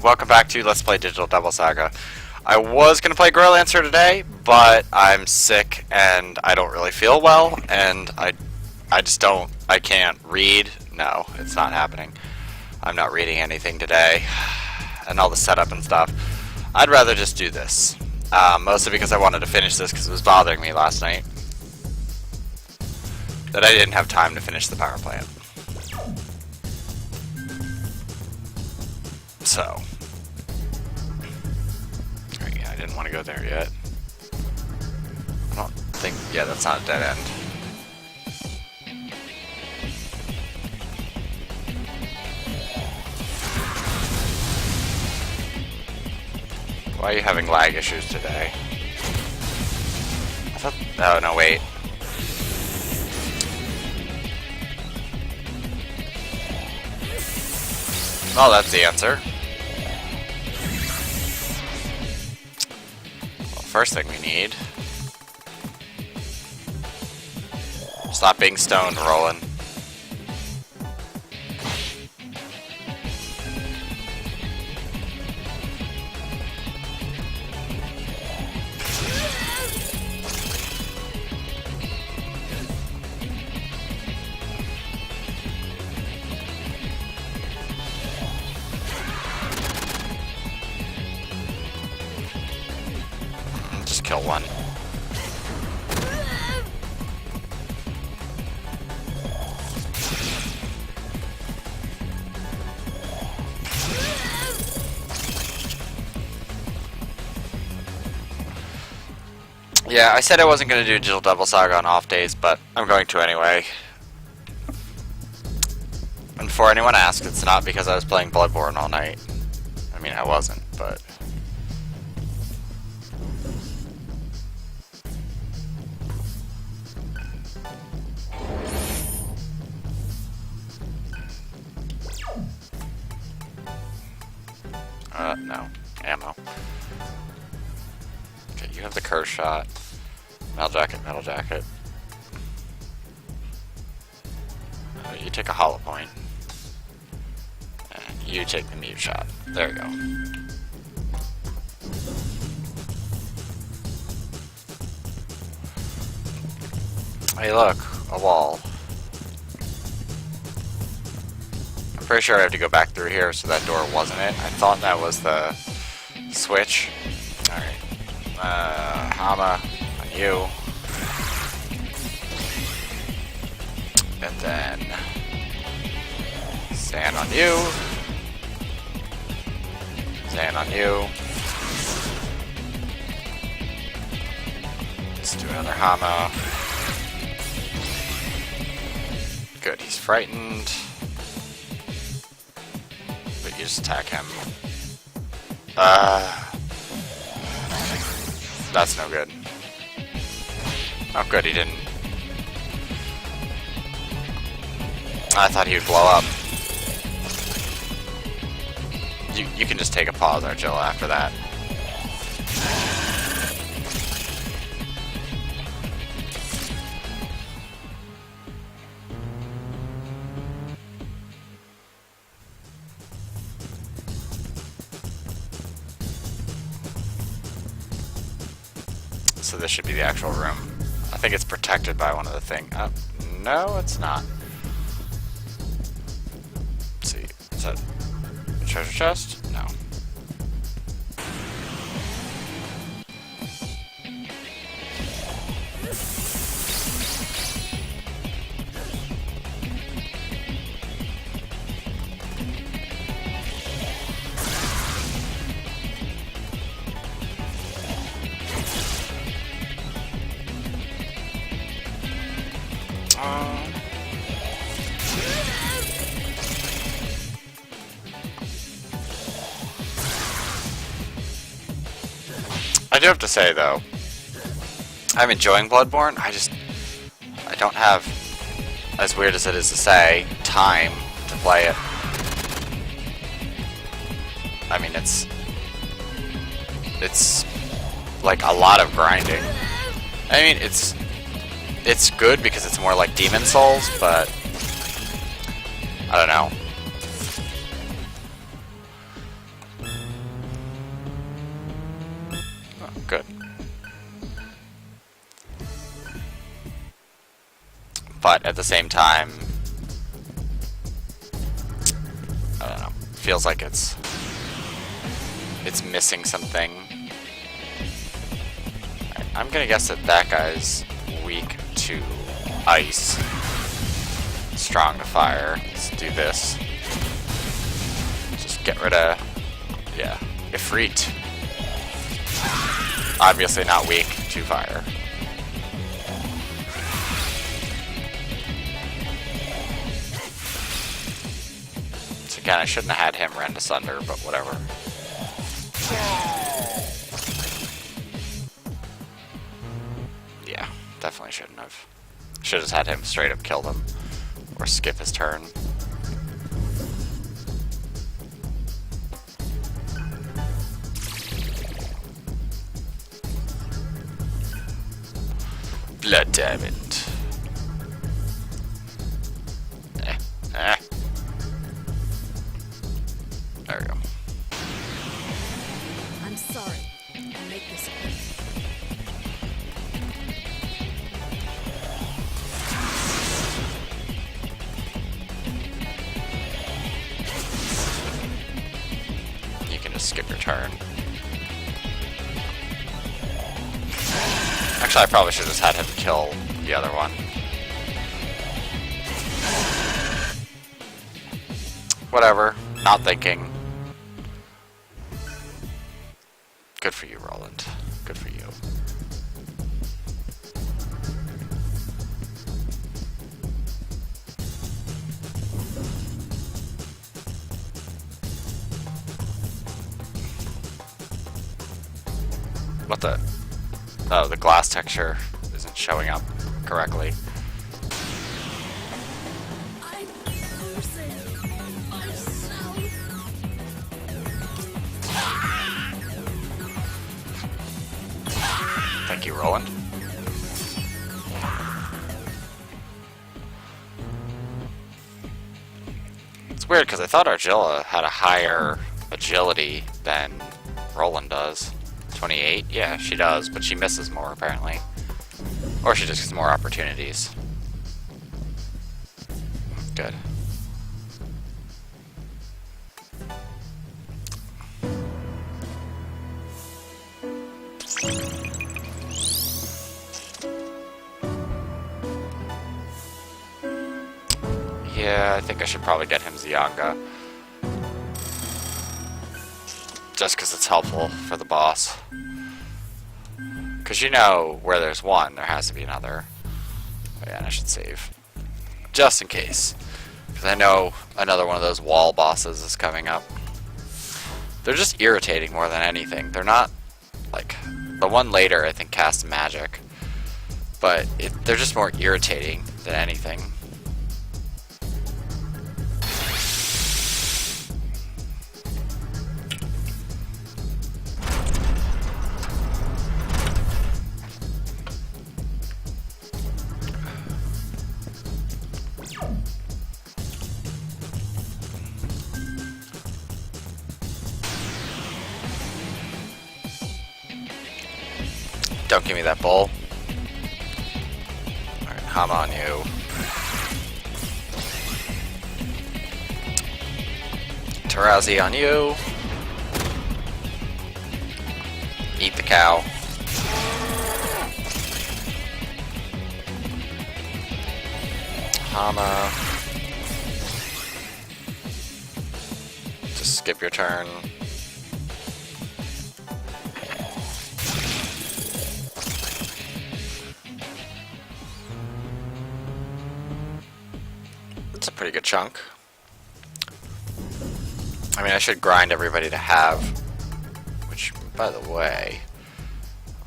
welcome back to Let's Play Digital Devil Saga. I was going to play Girl Answer today, but I'm sick and I don't really feel well, and I can't read. No, it's not happening. I'm not reading anything today, and all the setup and stuff. I'd rather just do this, mostly because I wanted to finish this because it was bothering me last night that I didn't have time to finish the power plant. So, yeah, I didn't want to go there yet. I don't think, yeah, that's not a dead end. Why are you having lag issues today? I thought, oh no, wait. Oh, that's the answer. Well, first thing we need. Stop being stoned, Roland. Just kill one. Yeah, I said I wasn't going to do Digital Devil Saga on off days, but I'm going to anyway. And before anyone asks, it's not because I was playing Bloodborne all night. I mean, I wasn't, but... no. Ammo. Okay, you have the curse shot. Metal jacket, metal jacket. You take a hollow point. And you take the mute shot. There you go. Hey look, a wall. I'm pretty sure I have to go back through here, so that door wasn't it. I thought that was the switch. Alright. Hama on you. And then sand on you. Sand on you. Let's do another Hama. Good, he's frightened. But you just attack him. That's no good. Oh good, he didn't. I thought he would blow up. You can just take a pause, Argilla, after that. So this should be the actual room. I think it's protected by one of the things. No, it's not. Let's see. Is that a treasure chest? No. I do have to say though, I'm enjoying Bloodborne. I don't have, as weird as it is to say, time to play it. I mean, it's like a lot of grinding. I mean, it's good because it's more like Demon Souls, but I don't know. Good. But at the same time, I don't know. Feels like it's missing something. I'm gonna guess that that guy's weak to ice, strong to fire. Let's do this. Just get rid of, yeah, Ifrit. Obviously not weak to fire. So again, I shouldn't have had him rend asunder, but whatever. Yeah, definitely shouldn't have. Should have had him straight up kill him. Or skip his turn. Blood diamond. There we go. I'm sorry. I'll make this quick. You can just skip your turn. Actually, I probably should have just had him kill the other one. Whatever. Not thinking. Good for you, Roland. Good for you. What the? Oh, the glass texture isn't showing up correctly. I'm losing myself. Thank you, Roland. It's weird because I thought Argilla had a higher agility than Roland does. 28? Yeah, she does, but she misses more apparently. Or she just gets more opportunities. Good. Yeah, I think I should probably get him Zianga. Just because it's helpful for the boss. Because you know, where there's one, there has to be another. Oh, yeah, and I should save. Just in case. Because I know another one of those wall bosses is coming up. They're just irritating more than anything. They're not, like, the one later I think casts magic. But they're just more irritating than anything. Don't give me that bull. Alright, Hama on you. Tarazi on you. Eat the cow. Hama. Just skip your turn. It's a pretty good chunk. I mean, I should grind everybody to have, which, by the way,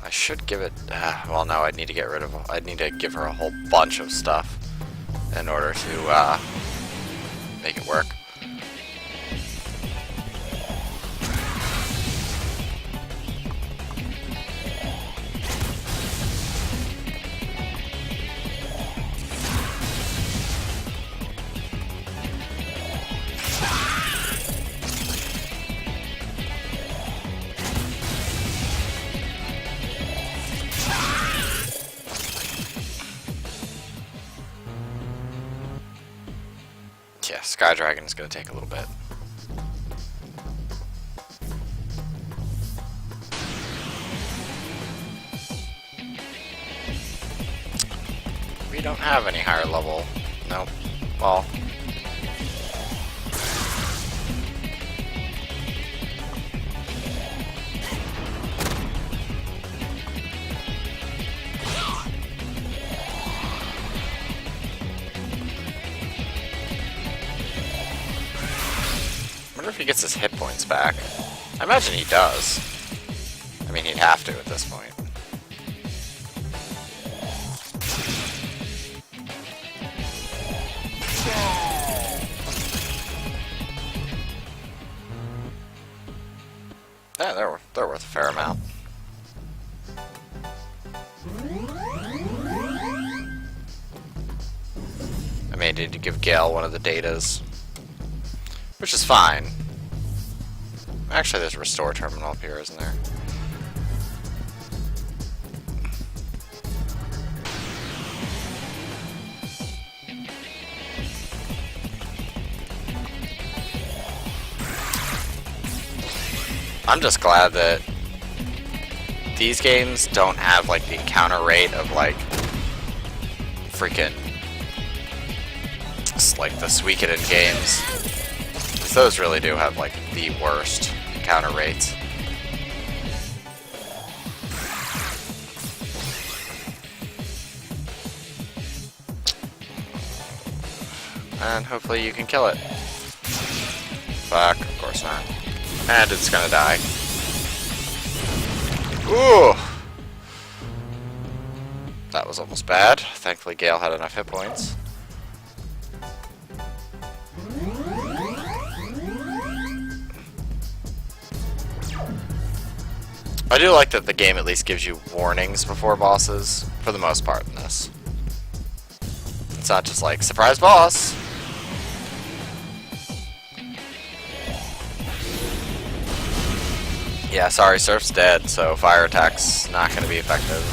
I should give it, well, no, I'd need to get rid of, I'd need to give her a whole bunch of stuff in order to, make it work. Sky Dragon is going to take a little bit. We don't have any higher level. Nope. Well. I wonder if he gets his hit points back. I imagine he does. I mean, he'd have to at this point. Yeah, they're worth a fair amount. I may need to give Gale one of the datas, which is fine. Actually, there's a restore terminal up here, isn't there? I'm just glad that these games don't have like the encounter rate of like freaking like the Suikoden games. Because those really do have like the worst encounter rates. And hopefully you can kill it. Fuck, of course not. And it's gonna die. Ooh! That was almost bad. Thankfully Gale had enough hit points. I do like that the game at least gives you warnings before bosses, for the most part in this. It's not just like, surprise boss! Yeah, sorry, Surf's dead, so fire attack's not going to be effective.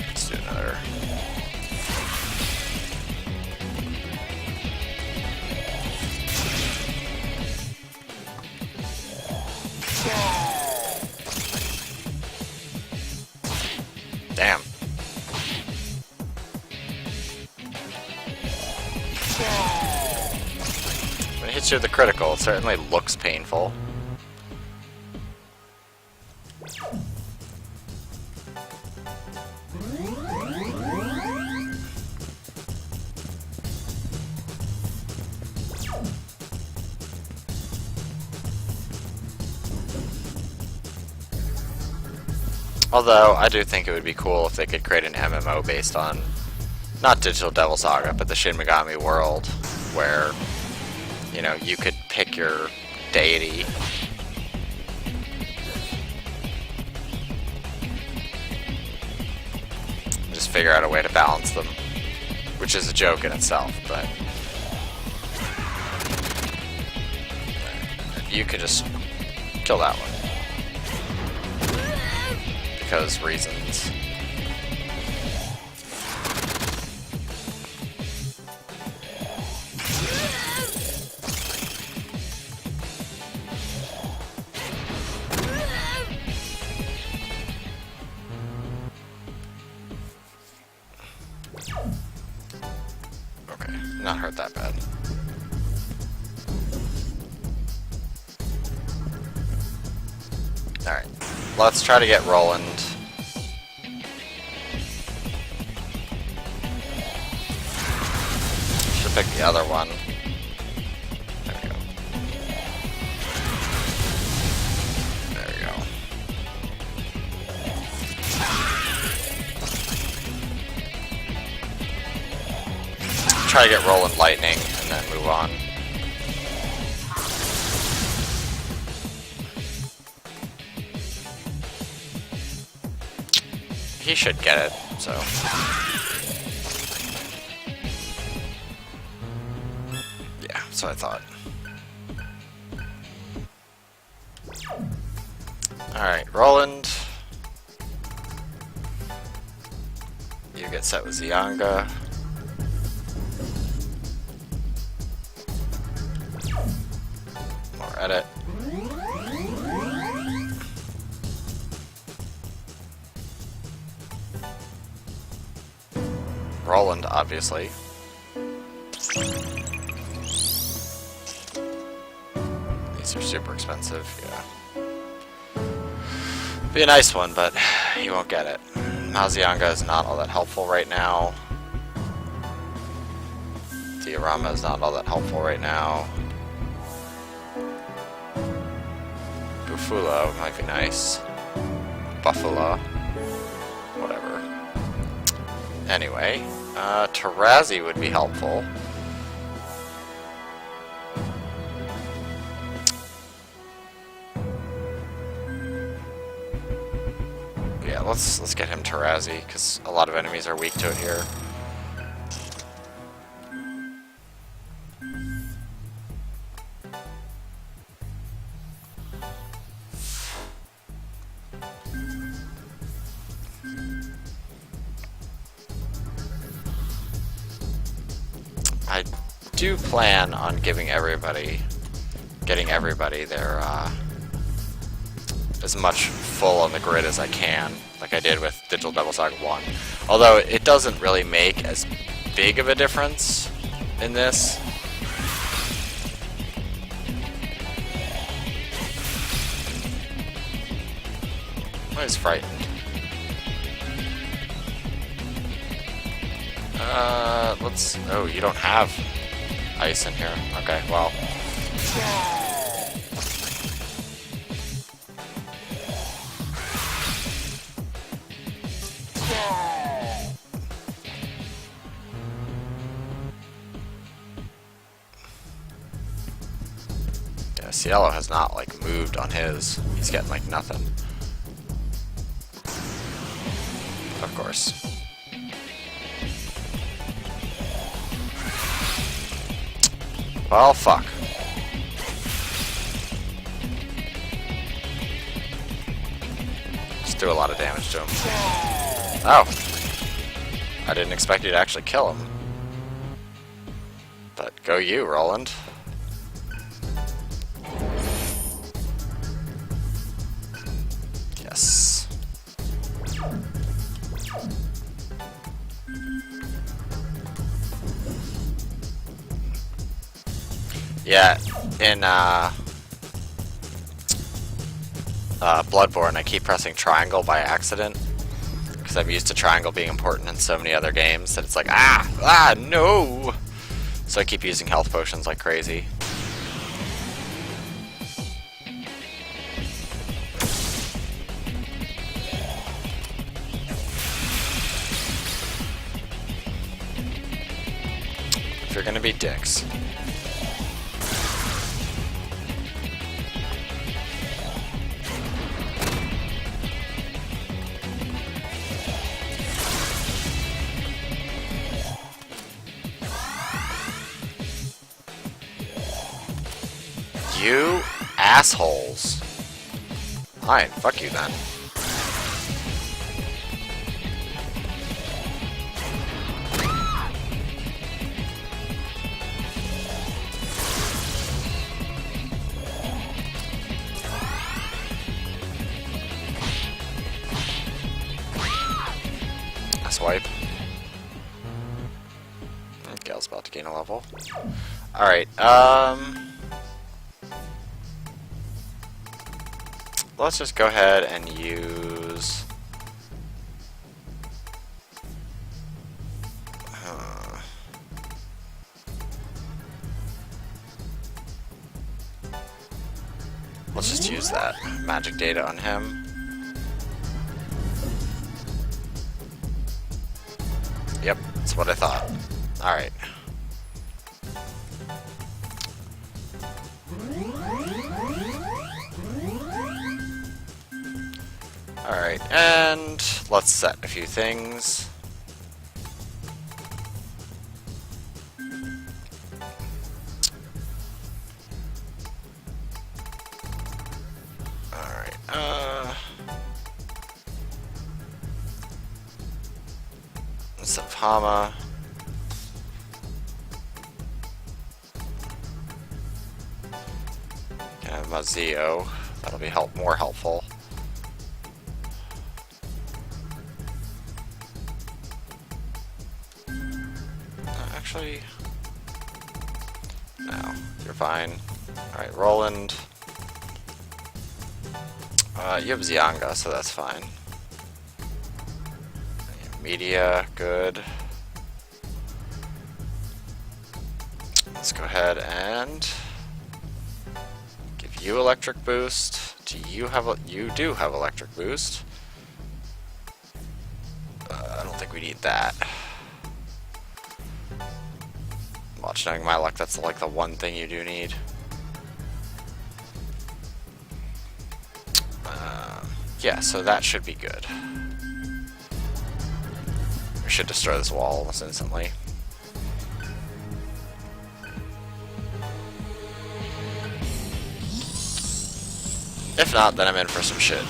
Let's do another. Damn. When it hits you with the critical, it certainly looks painful. Although, I do think it would be cool if they could create an MMO based on, not Digital Devil Saga, but the Shin Megami world, where, you know, you could pick your deity. Just figure out a way to balance them, which is a joke in itself, but you could just kill that one. Because reasons. Okay, not hurt that bad. Alright, let's try to get Roland. Should pick the other one. There we go. There we go. Try to get Roland Lightning and then move on. He should get it, so. Yeah, so I thought. Alright, Roland. get set with Zianga. More edit. Roland, obviously. These are super expensive, yeah. Be a nice one, but you won't get it. Mazianga is not all that helpful right now. Diorama is not all that helpful right now. Buffalo might be nice. Buffalo. Whatever. Anyway, Tarazi would be helpful. Yeah, let's get him Tarazi, because a lot of enemies are weak to it here. I do plan on getting everybody their as much full on the grid as I can, like I did with Digital Devil Saga 1. Although it doesn't really make as big of a difference in this. I was frightened. Let's... Oh, you don't have ice in here. Okay, well. Yeah, Cielo has not, like, moved on his. He's getting, like, nothing. Of course. Well, fuck. Just do a lot of damage to him. Oh. I didn't expect you to actually kill him. But go you, Roland. Yes. Yeah, in Bloodborne, I keep pressing triangle by accident because I'm used to triangle being important in so many other games that it's like, no! So I keep using health potions like crazy. If you're gonna be dicks. You assholes. Fine, fuck you then. Swipe. Gal's about to gain a level. Alright, let's just go ahead and use... let's just use that magic data on him. Yep, that's what I thought. Alright. Alright, and let's set a few things. Alright, let's Hama. Can have Mazio. That'll be more helpful. Actually, no, you're fine. Alright, Roland. You have Zianga, so that's fine. Media, good. Let's go ahead and give you electric boost. Do you have you do have electric boost? I don't think we need that. Watch, knowing my luck, that's like the one thing you do need. Yeah, so that should be good. We should destroy this wall almost instantly. If not, then I'm in for some shit.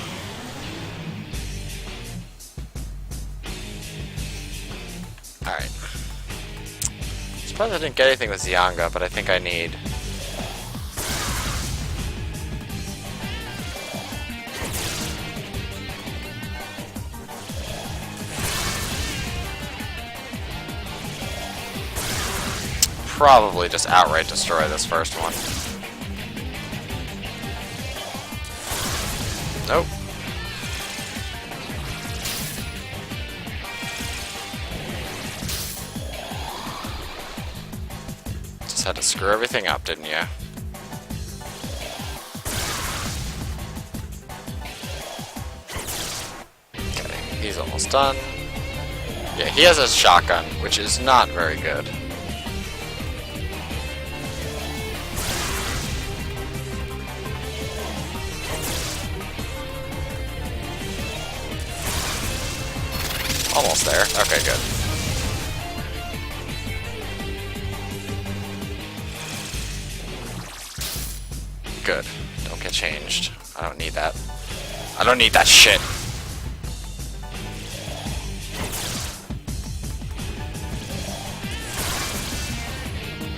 Alright. Surprised I didn't get anything with Zianga, but I think I need... probably just outright destroy this first one. Nope. Just had to screw everything up, didn't you? Okay, he's almost done. Yeah, he has a shotgun, which is not very good. Almost there. Okay, good. Good. Don't get changed. I don't need that. I don't need that shit.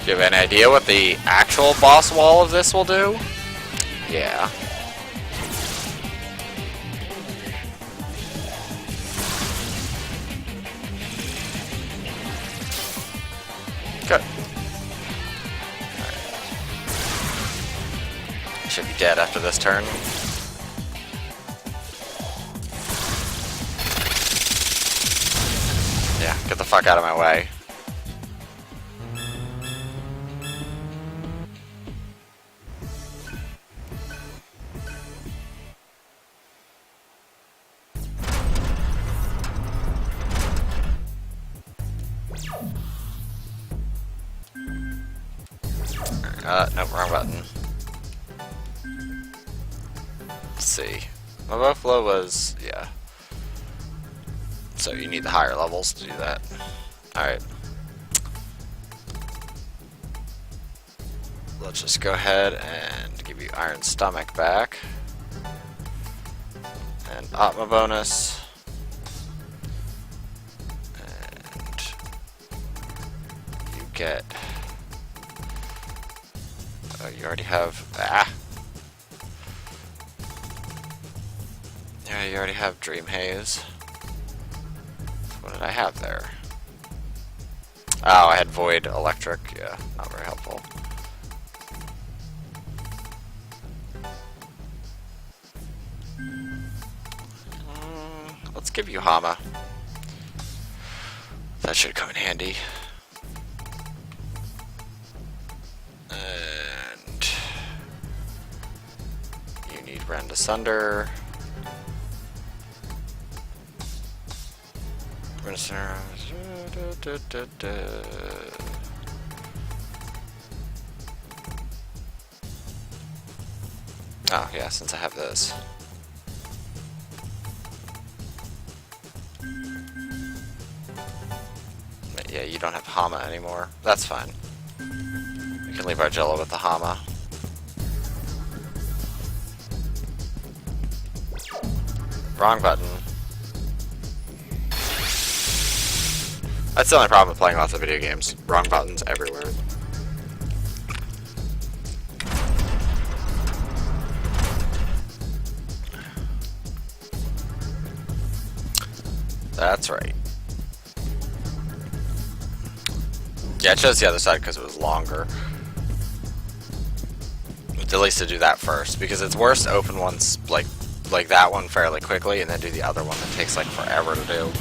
Do you have any idea what the actual boss wall of this will do? Yeah. Good. Right. Should be dead after this turn. Yeah, get the fuck out of my way. Nope, wrong button. Let's see. My buffalo was, yeah. So you need the higher levels to do that. Alright. Let's just go ahead and give you Iron Stomach back. And Atma bonus. And you get... Oh, you already have... Ah! Yeah, you already have Dream Haze. What did I have there? Oh, I had Void Electric. Yeah, not very helpful. Let's give you Hama. That should come in handy. And you need Rend Asunder. Oh, yeah, since I have this. Yeah, you don't have Hama anymore. That's fine. We can leave Argilla with the Hama. Wrong button. That's the only problem with playing lots of video games. Wrong buttons everywhere. That's right. Yeah, I chose the other side because it was longer. At least to do that first, because it's worse to open ones like that one fairly quickly and then do the other one that takes like forever to do.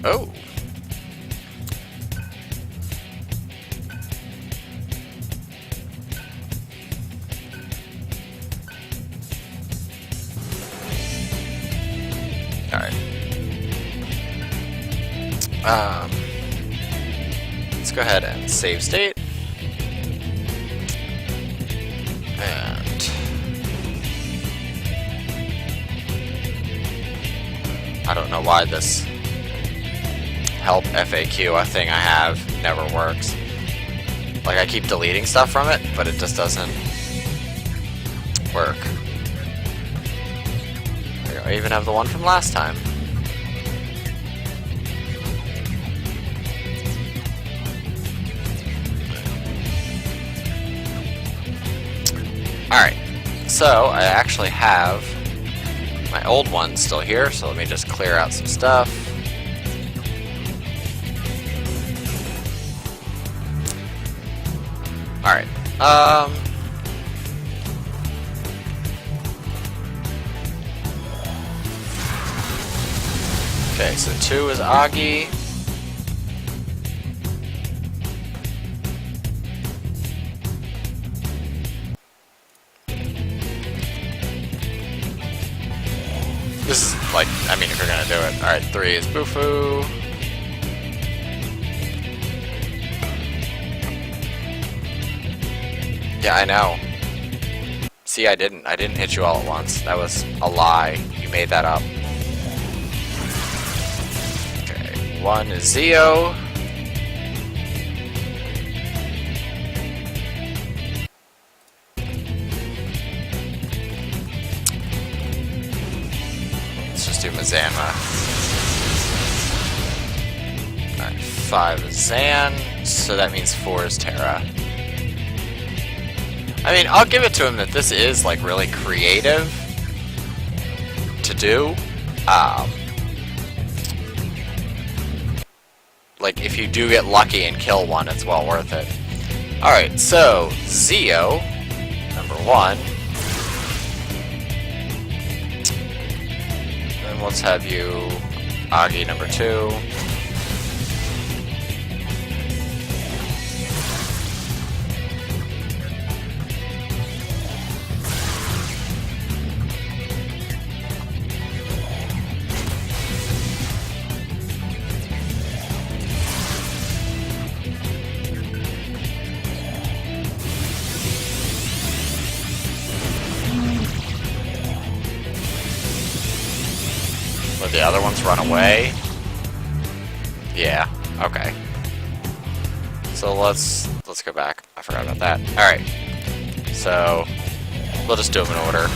Oh. Alright. Let's go ahead and save state. And I don't know why this help FAQ thing I have never works. Like, I keep deleting stuff from it, but it just doesn't work. I even have the one from last time. Alright, so I actually have my old one still here, so let me just clear out some stuff. Alright, okay, so 2 is Augie. This is like, I mean, if you're gonna do it. Alright, 3 is Bufu. Yeah, I know. See, I didn't hit you all at once. That was a lie. You made that up. Okay, 1 is Zio. Let's just do Mazama. Alright, 5 is Zan. So that means 4 is Terra. I mean, I'll give it to him that this is, like, really creative to do. Like, if you do get lucky and kill one, it's well worth it. Alright, so, Zio, number 1. Then let's have you, Augie, number 2. Let the other ones run away? Yeah, okay. So let's go back. I forgot about that. Alright. So we'll just do them in order.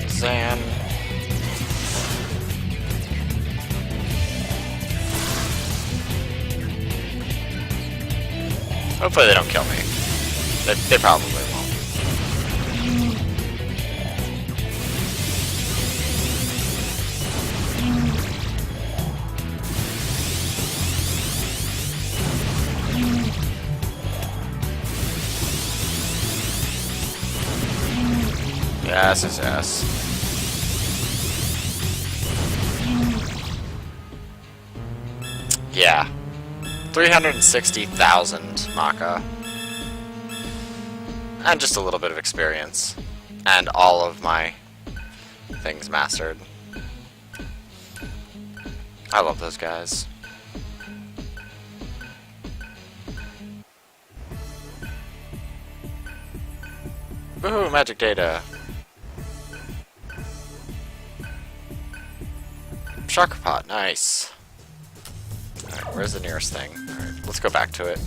Zan. Hopefully they don't kill me. They probably won't. Yes, yes, yes. Yeah. 360,000 Maka. And just a little bit of experience. And all of my things mastered. I love those guys. Woohoo, magic data. Chakra pot, nice. Alright, where's the nearest thing? Alright, let's go back to it.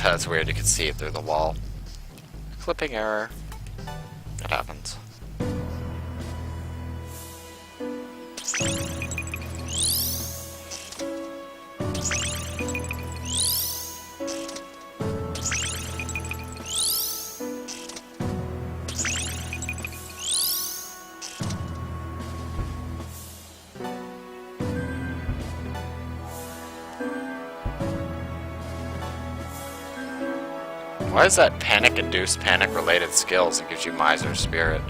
That's weird, you can see it through the wall. Clipping error. It happens. Why is that panic-induced, panic-related skills? It gives you Miser Spirit.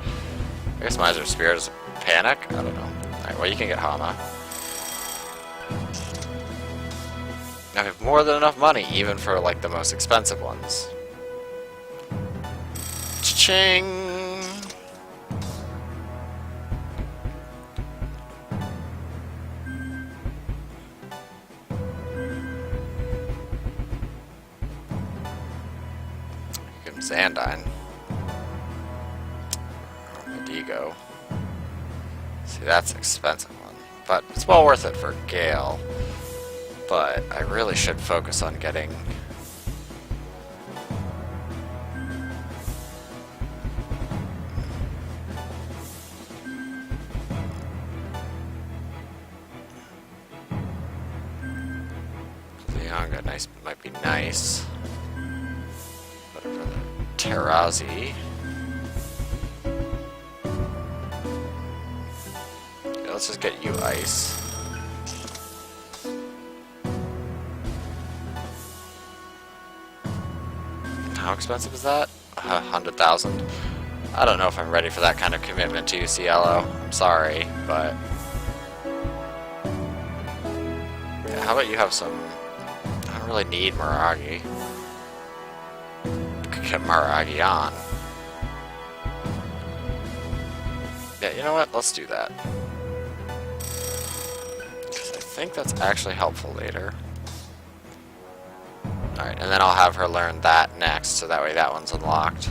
I guess Miser Spirit is panic? I don't know. Alright, well you can get Hama. Now we have more than enough money, even for like the most expensive ones. Cha-ching! Zandine. Medigo. See, that's an expensive one. But it's well worth it for Gale. But I really should focus on getting... Leonga nice, might be nice. Terazi. Yeah, let's just get you ice. How expensive is that? 100,000. I don't know if I'm ready for that kind of commitment to you, Cielo. I'm sorry, but yeah, how about you have some? I don't really need Miragi. Get Maragi on. Yeah, you know what? Let's do that. Because I think that's actually helpful later. Alright, and then I'll have her learn that next, so that way that one's unlocked.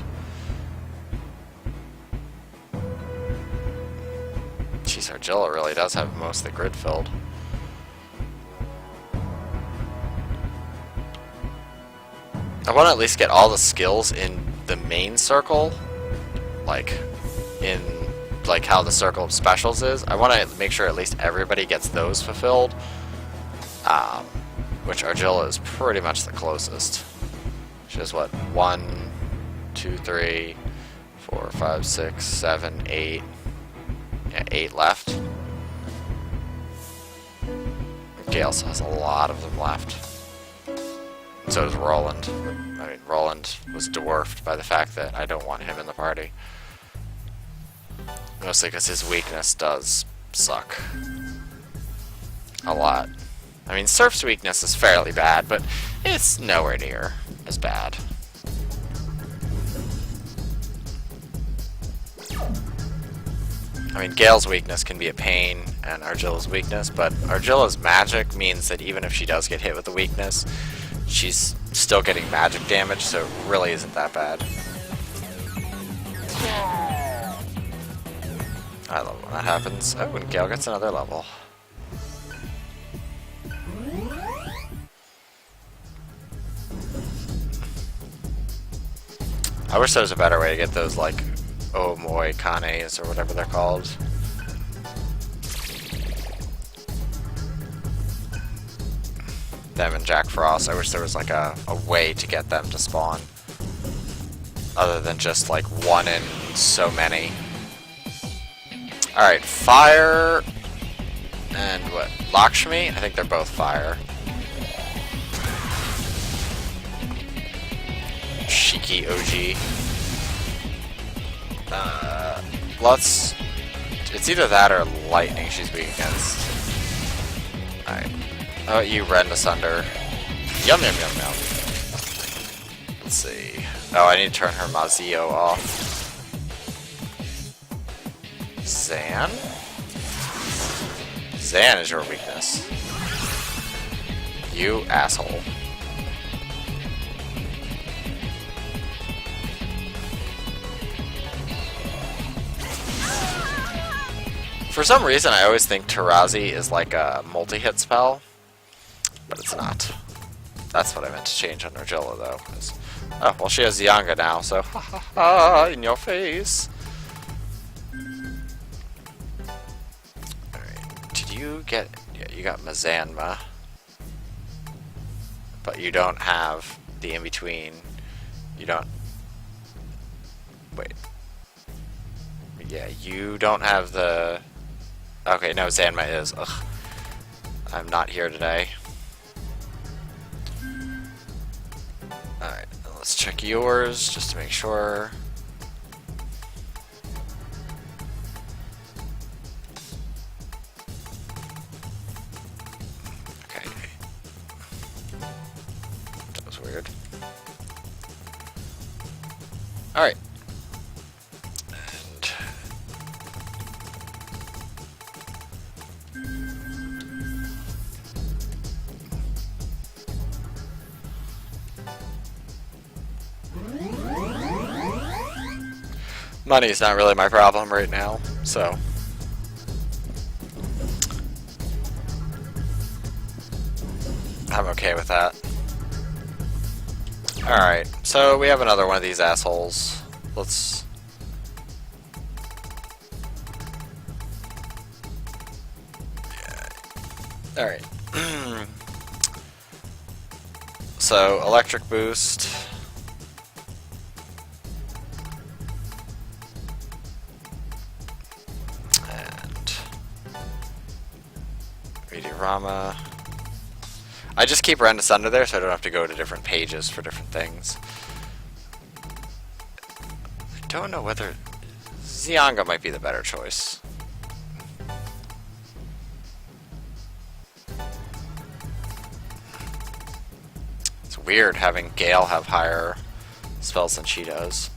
Jeez, Argilla really does have most of the grid filled. I want to at least get all the skills in the main circle, like in like how the circle of specials is. I want to make sure at least everybody gets those fulfilled, which Argilla is pretty much the closest. She has what, 1, 2, 3, 4, 5, 6, 7, 8. Yeah, 8 left. Gale also has a lot of them left. So does Roland. I mean, Roland was dwarfed by the fact that I don't want him in the party. Mostly because his weakness does suck. A lot. I mean, Surf's weakness is fairly bad, but it's nowhere near as bad. I mean, Gale's weakness can be a pain, and Argilla's weakness, but Argilla's magic means that even if she does get hit with a weakness, she's still getting magic damage, so it really isn't that bad. I love when that happens. Oh, and Gale gets another level. I wish there was a better way to get those, like, Omoi Kanes or whatever they're called. Them and Jack Frost. I wish there was like a way to get them to spawn. Other than just like one in so many. Alright, fire and what? Lakshmi? I think they're both fire. Shiki OG. Let's... It's either that or lightning she's weak against. Alright. How about you, Rend Asunder? Yum yum yum yum. Let's see. Oh, I need to turn her Mazio off. Zan? Zan is your weakness. You asshole. For some reason, I always think Tarazi is like a multi-hit spell, but it's not. That's what I meant to change on Regilla, though. Oh, well, she has Yanga now, so ha ha ha, in your face. Alright, did you get... Yeah, you got Mazanma. But you don't have the in-between. You don't... Wait. Yeah, you don't have the... Okay, no, Zanma is. Ugh. I'm not here today. Alright, let's check yours just to make sure. Okay. That was weird. Alright. Money's not really my problem right now, so. I'm okay with that. Alright, so we have another one of these assholes. Let's... Yeah. Alright. So, electric boost. Meteorama. I just keep Rendus under there so I don't have to go to different pages for different things. I don't know whether... Xianga might be the better choice. It's weird having Gale have higher spells than she does.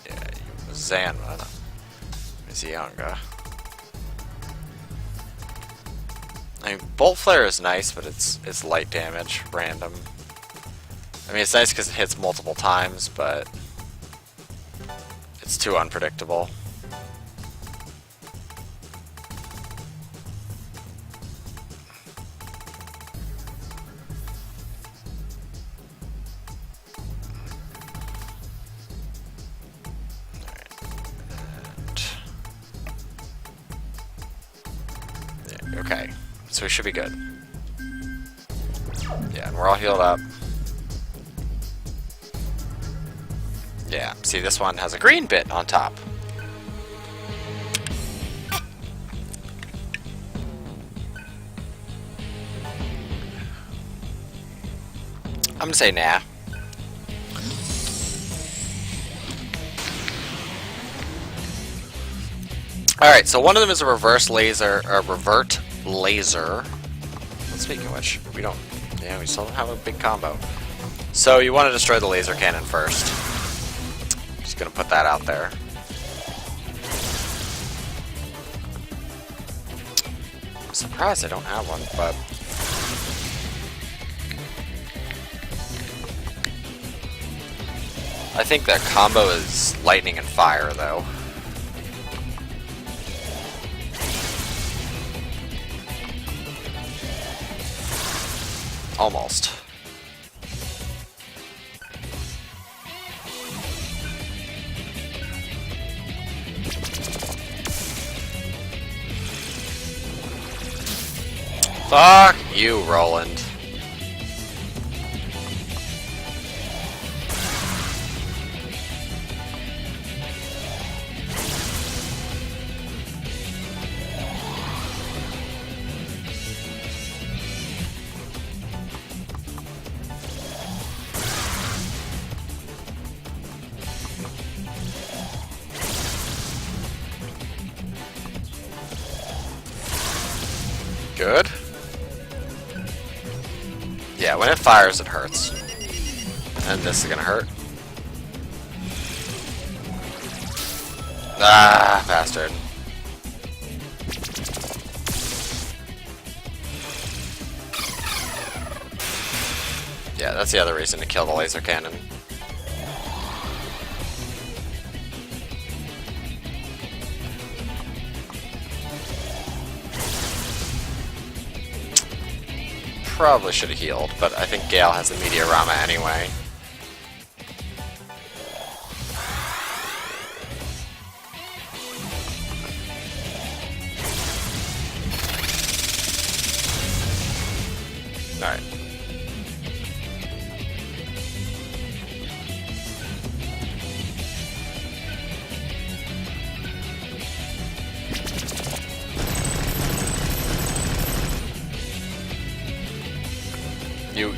Yeah, Zanma. Xianga. I mean, Bolt Flare is nice, but it's light damage, random. I mean, it's nice because it hits multiple times, but it's too unpredictable. Yeah, okay. So we should be good. Yeah, and we're all healed up. Yeah, see, this one has a green bit on top. I'm gonna say nah. Alright, so one of them is a reverse laser, or revert laser. And speaking of which, we don't... Yeah, we still don't have a big combo. So you want to destroy the laser cannon first. Just gonna put that out there. I'm surprised I don't have one, but... I think that combo is lightning and fire, though. Almost. Fuck you, Roland. Good. Yeah, when it fires, it hurts. And this is gonna hurt. Ah, bastard. Yeah, that's the other reason to kill the laser cannon. probably should have healed, but I think Gale has the Meteorama anyway. Alright.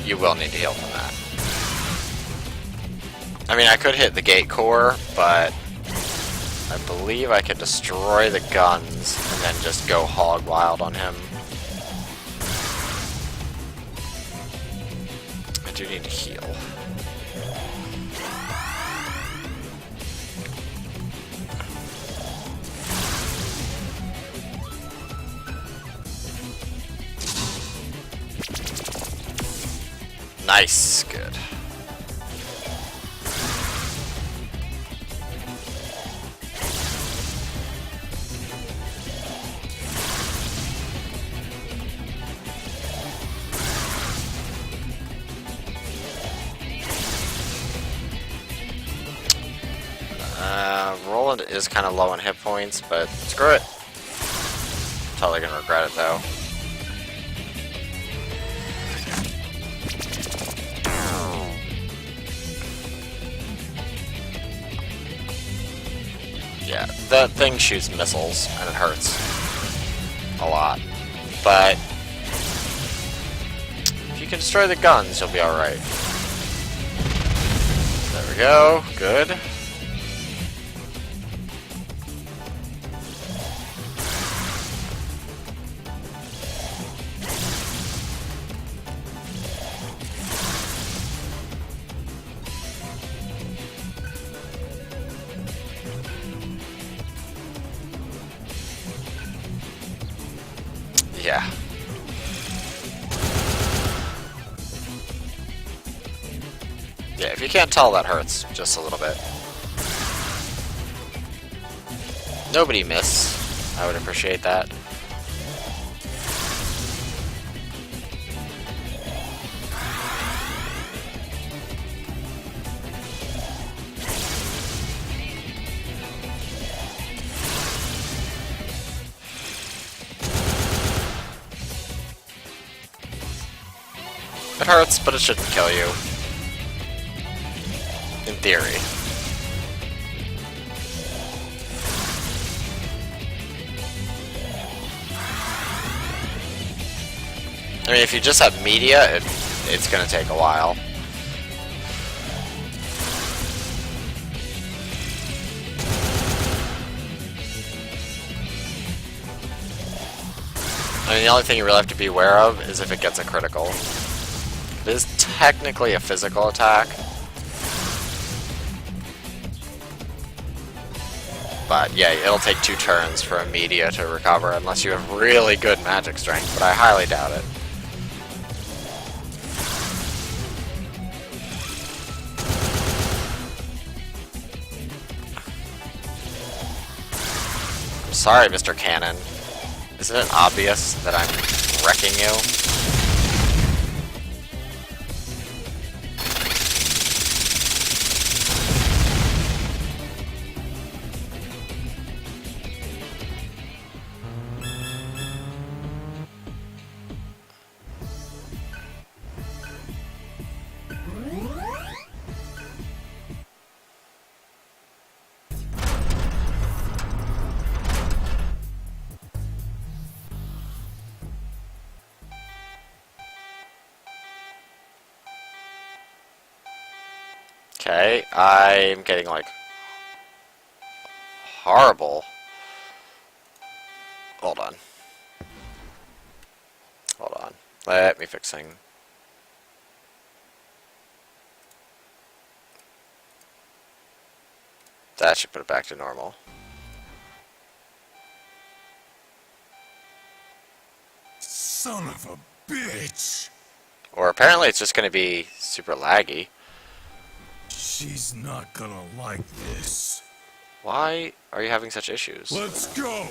You will need to heal from that. I mean, I could hit the gate core, but I believe I could destroy the guns and then just go hog wild on him. I do need to heal. Nice, good. Roland is kind of low on hit points, but screw it. Totally gonna regret it though. Yeah, that thing shoots missiles, and it hurts a lot. But if you can destroy the guns, you'll be alright. There we go, good. Yeah. Yeah, if you can't tell, that hurts just a little bit. Nobody miss. I would appreciate that. It hurts, but it shouldn't kill you. In theory. I mean, if you just have media, it's gonna take a while. I mean, the only thing you really have to be aware of is if it gets a critical. It is technically a physical attack. But yeah, it'll take 2 turns for a media to recover unless you have really good magic strength, but I highly doubt it. I'm sorry, Mr. Cannon. Isn't it obvious that I'm wrecking you? Okay, I'm getting like horrible. Hold on. Hold on. Let me fix things. That should put it back to normal. Son of a bitch! Or apparently it's just going to be super laggy. She's not gonna like this. Why are you having such issues? Let's go!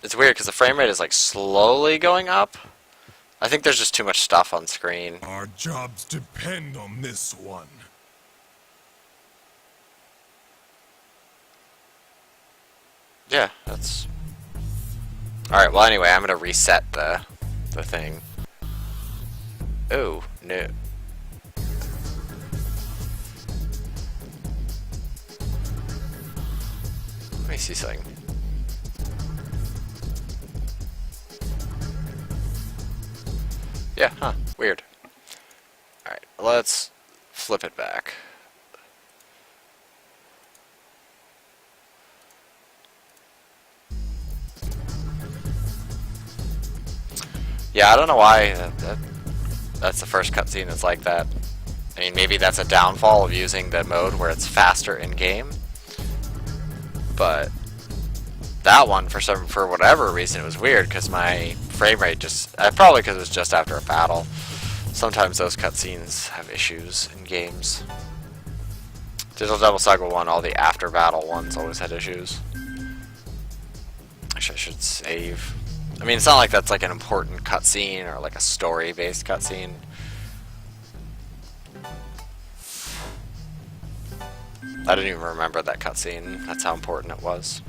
it's weird because the frame rate is like slowly going up. I think there's just too much stuff on screen. Our jobs depend on this one. Yeah, that's... Alright, well anyway, I'm gonna reset the thing. Oh, no. Let me see something. Yeah, huh, weird. Alright, let's flip it back. Yeah, I don't know why that's the first cutscene that's like that. I mean, maybe that's a downfall of using the mode where it's faster in game. But that one, for whatever reason, it was weird because my frame rate just probably because it was just after a battle. Sometimes those cutscenes have issues in games. Digital Devil Saga 1, all the after battle ones always had issues. Actually, I should save. I mean, it's not like that's like an important cutscene or like a story-based cutscene. I didn't even remember that cutscene. That's how important it was.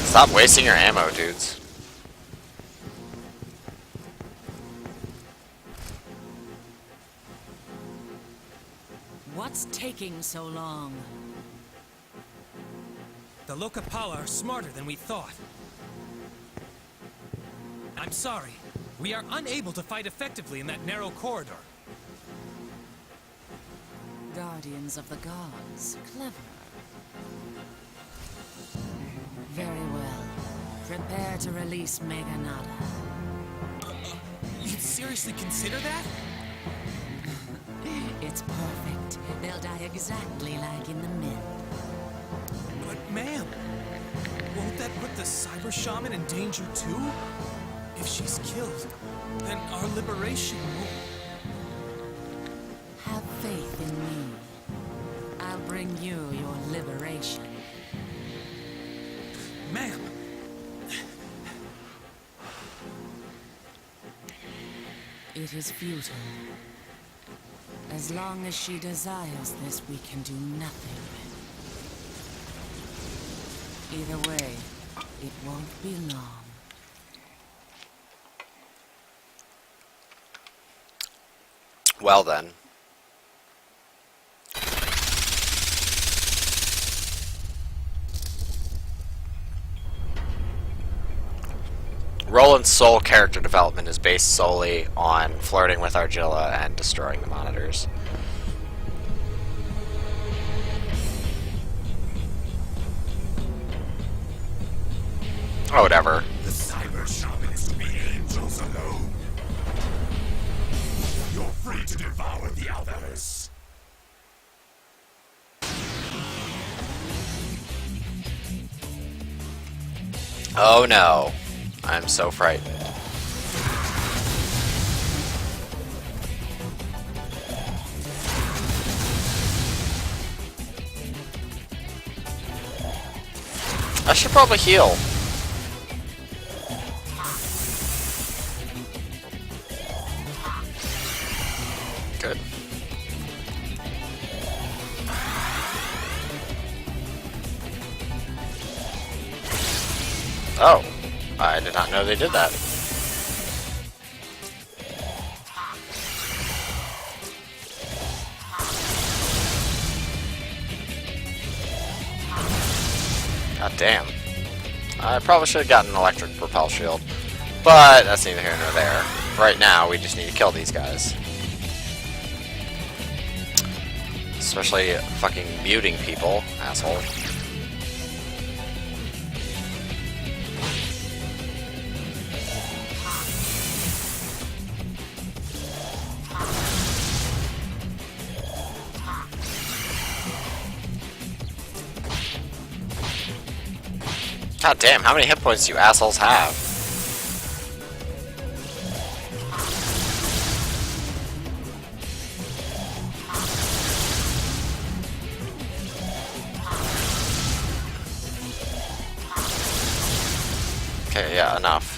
Stop wasting your ammo, dudes. What's taking so long? The Lokapala are smarter than we thought. I'm sorry. We are unable to fight effectively in that narrow corridor. Guardians of the gods. Clever. Very well. Prepare to release Meganada. You'd seriously consider that? It's perfect. They'll die exactly like in the myth. But ma'am, won't that put the Cyber Shaman in danger too? If she's killed, then our liberation will... Have faith in me. I'll bring you your liberation. Ma'am! It is futile. As long as she desires this, we can do nothing. Either way, it won't be long. Well then. Roland's sole character development is based solely on flirting with Argilla and destroying the monitors. Oh, whatever. The Cyber Shamans will be angels alone. You're free to devour the others. Oh no. I'm so frightened. I should probably heal. Good. Oh, I did not know they did that. God damn. I probably should have gotten an electric propel shield, but that's neither here nor there. Right now, we just need to kill these guys. Especially fucking muting people, asshole. God damn, how many hit points do you assholes have? Okay, yeah, enough.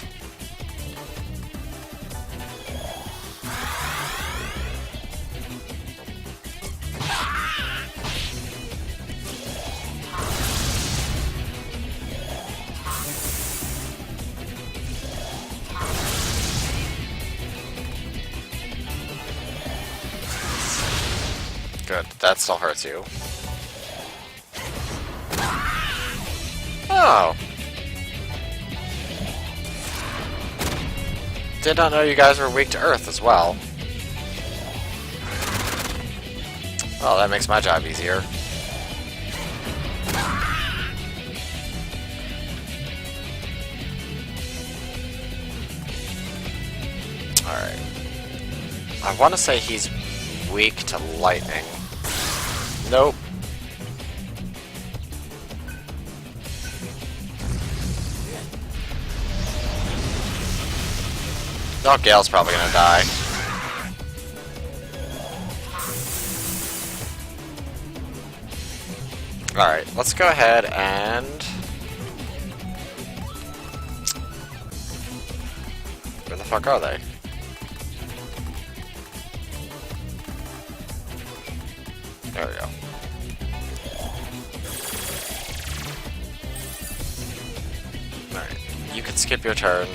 Good, that still hurts you. Oh! Did not know you guys were weak to earth as well. Well, that makes my job easier. Alright. I want to say he's weak to lightning. Nope. Oh, Gale's probably gonna die. Alright, let's go ahead and... Where the fuck are they? There we go. Alright, you can skip your turn.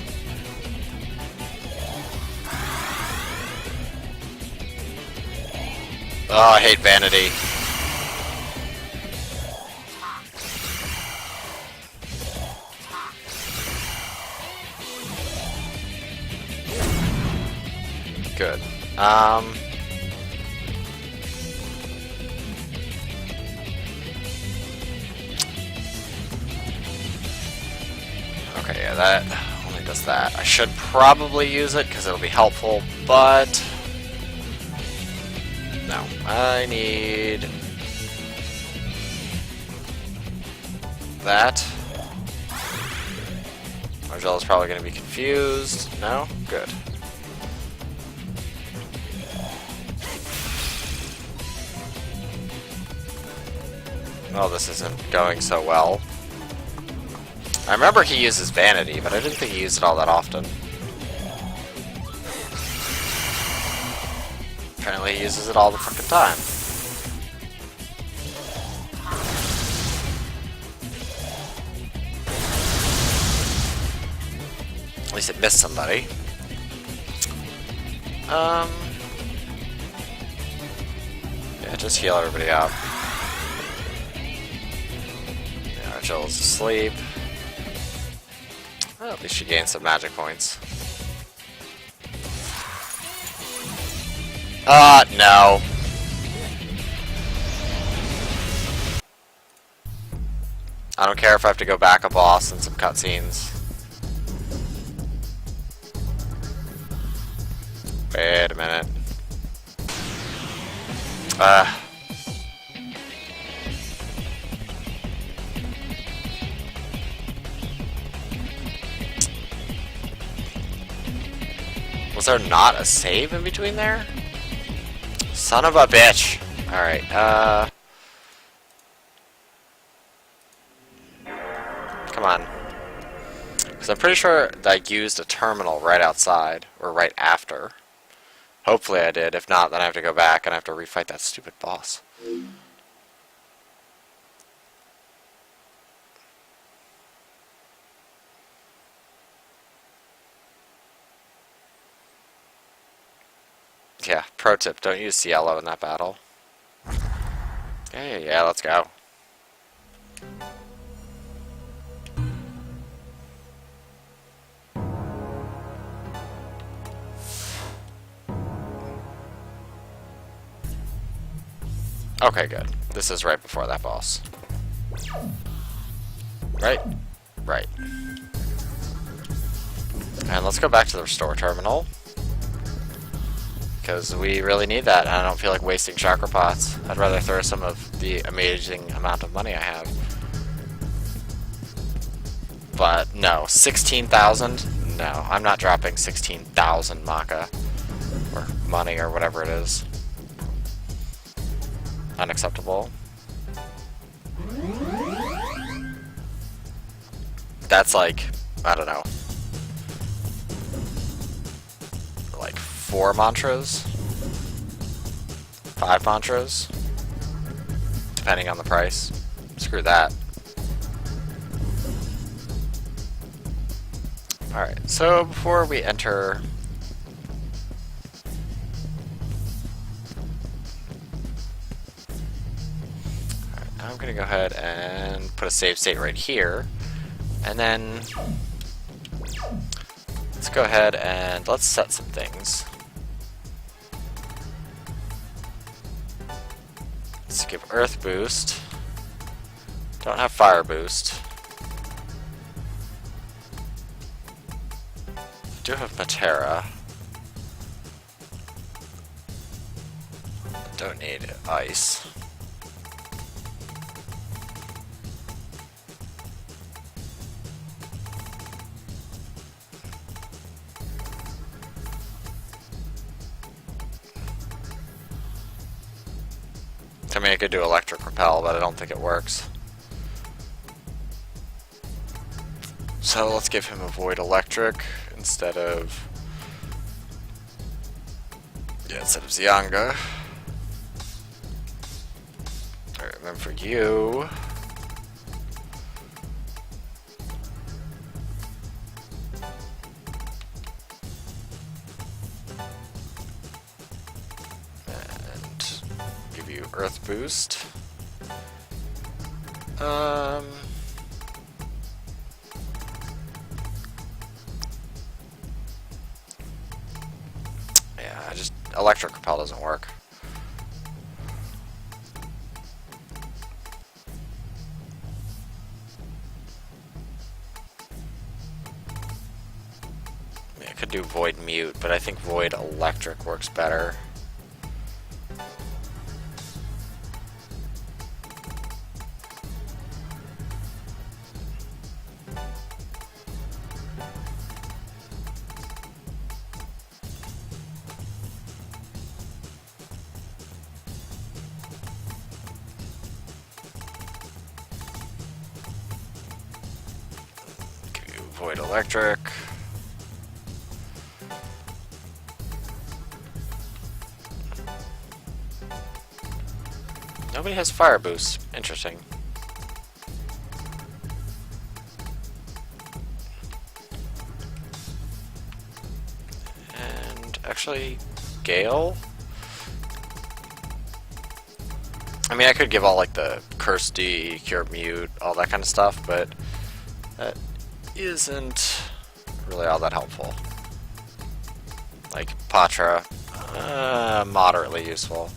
Oh, I hate vanity. Good. Okay, yeah, that only does that. I should probably use it because it'll be helpful, but... No, I need that. Margella's probably going to be confused. No? Good. Well, this isn't going so well. I remember he uses vanity, but I didn't think he used it all that often. Apparently he uses it all the fucking time. At least it missed somebody. Yeah, just heal everybody out. Yeah, Argela's asleep. Well, at least she gained some magic points. No. I don't care if I have to go back a boss and some cutscenes. Wait a minute. Was there not a save in between there? Son of a bitch! Alright, come on. Because I'm pretty sure that I used a terminal right outside, or right after. Hopefully I did. If not, then I have to go back and I have to refight that stupid boss. Yeah, pro tip, don't use Cielo in that battle. Yeah, let's go. Okay, good. This is right before that boss. Right? Right. And let's go back to the restore terminal. Because we really need that, and I don't feel like wasting chakra pots. I'd rather throw some of the amazing amount of money I have. but no, 16,000? No, I'm not dropping 16,000 Maka. Or money, or whatever it is. Unacceptable. That's like, I don't know, like 4 mantras? 5 mantras? Depending on the price. Screw that. Alright, so before we enter... Alright, now I'm gonna go ahead and put a save state right here. And then... let's go ahead and let's set some things. Let's give Earth Boost. Don't have Fire Boost. I do have Matera. Don't need Ice. I mean, I could do Electric Repel, but I don't think it works. So let's give him a Void Electric instead of... yeah, instead of Zyanga. Alright, and then for you... and give you Earth Boost. Yeah, Electric Repel doesn't work. I mean, I could do Void Mute, but I think Void Electric works better. Void Electric. Nobody has Fire Boost. Interesting. And actually, Gale? I mean, I could give all like the Curse D, Cure Mute, all that kind of stuff, but that isn't really all that helpful. Like Patra, moderately useful.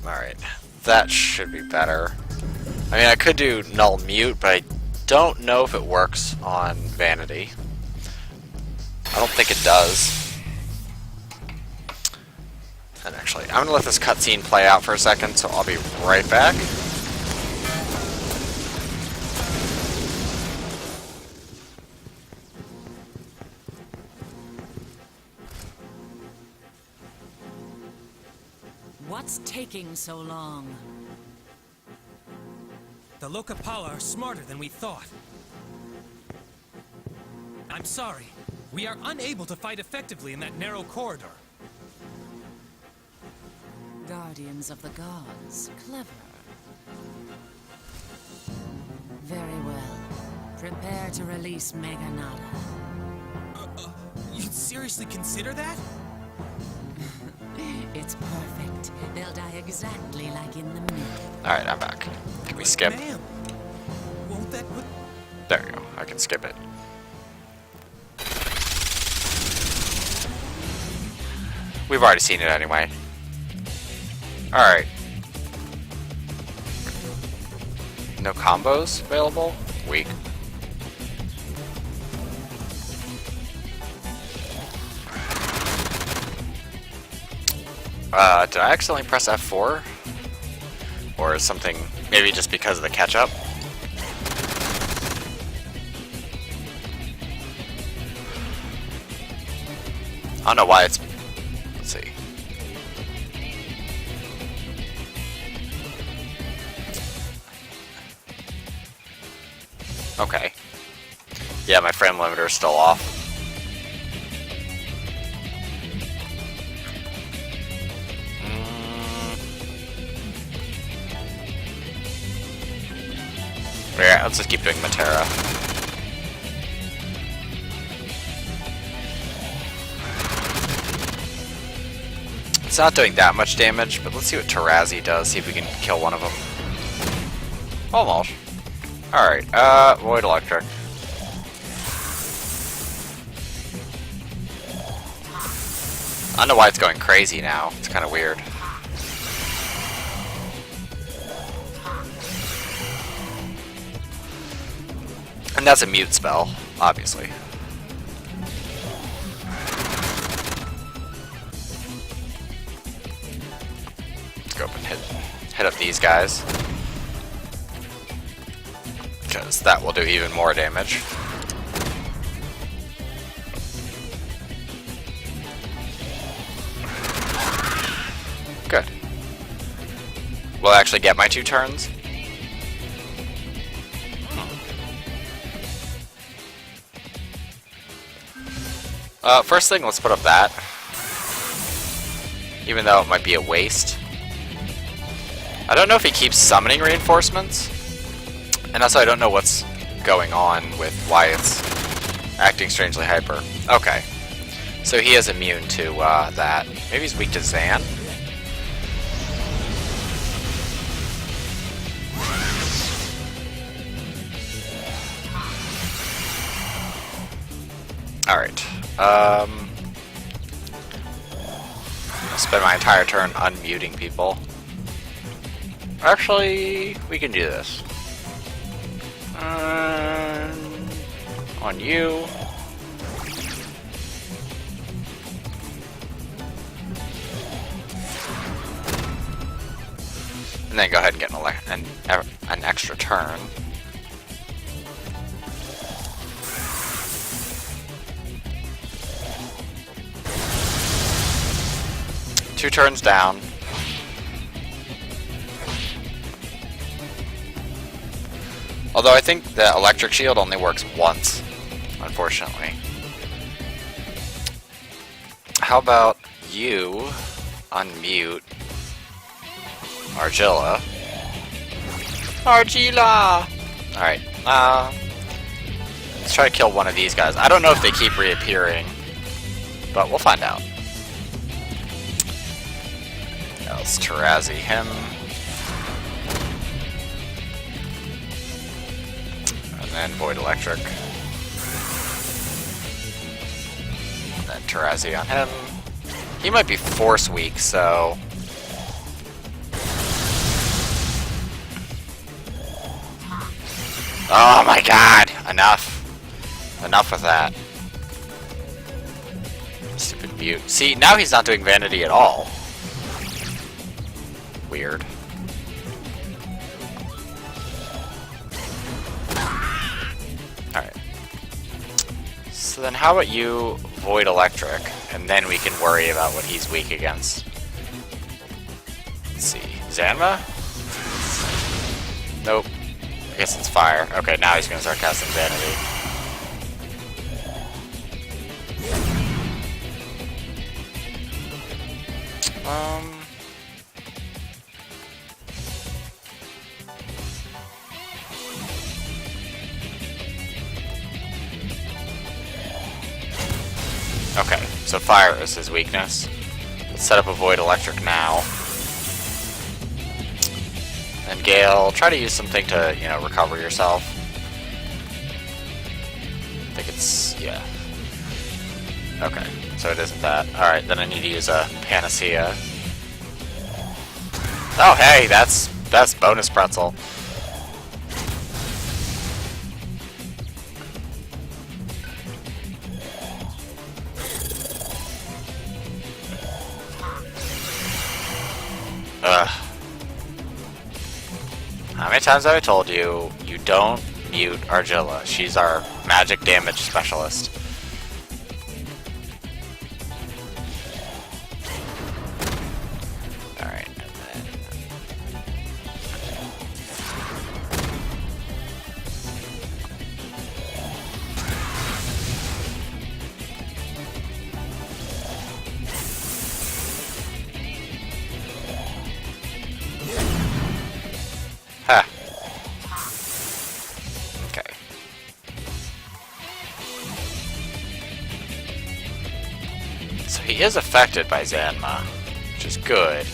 Alright, that should be better. I mean, I could do Null Mute, but I don't know if it works on Vanity. I don't think it does. And actually, I'm gonna let this cutscene play out for a second, so I'll be right back. What's taking so long? The Lokapala are smarter than we thought. I'm sorry. We are unable to fight effectively in that narrow corridor. Guardians of the gods. Clever. Very well. Prepare to release Meganada. You'd seriously consider that? It's perfect. They'll die exactly like in the middle. Alright, I'm back. Can we skip? Ma'am, won't that put... There we go. I can skip it. We've already seen it anyway. Alright. No combos available? Weak. Did I accidentally press F4? Or is something, maybe just because of the catch-up? I don't know why it's, let's see. Okay. Yeah, my frame limiter is still off. Yeah, let's just keep doing Matera. It's not doing that much damage, but let's see what Tarazi does, see if we can kill one of them. Almost. Alright, Void Electric. I don't know why it's going crazy now. It's kind of weird. And that's a mute spell, obviously. Let's go up and hit up these guys. Because that will do even more damage. Good. Will I actually get my 2 turns? First thing, let's put up that. Even though it might be a waste. I don't know if he keeps summoning reinforcements. And also I don't know what's going on with why it's acting strangely hyper. Okay. So he is immune to that. Maybe he's weak to Zan? Alright. I'll spend my entire turn unmuting people. Actually, we can do this. On you. And then go ahead and get an extra turn. Two turns down. Although I think the electric shield only works once, unfortunately. How about you unmute Argilla? Argilla! Alright, let's try to kill one of these guys. I don't know if they keep reappearing, but we'll find out. Let's Tarazi him. And then Void Electric. And then Tarazi on him. He might be Force weak, so... Oh my god! Enough. Enough with that. Stupid mute. See, now he's not doing Vanity at all. Weird. Alright. So then how about you Void Electric, and then we can worry about what he's weak against. Let's see. Zanma? Nope. I guess it's fire. Okay, now he's gonna start casting Vanity. Okay, so fire is his weakness. Let's set up a Void Electric now. And Gale, try to use something to, you know, recover yourself. I think it's, yeah. Okay, so it isn't that. Alright, then I need to use a Panacea. Oh, hey, that's bonus pretzel. many times have I told you, you don't mute Argilla. She's our magic damage specialist. Alright, and then... Ha! Okay. So he is affected by Zanma, which is good.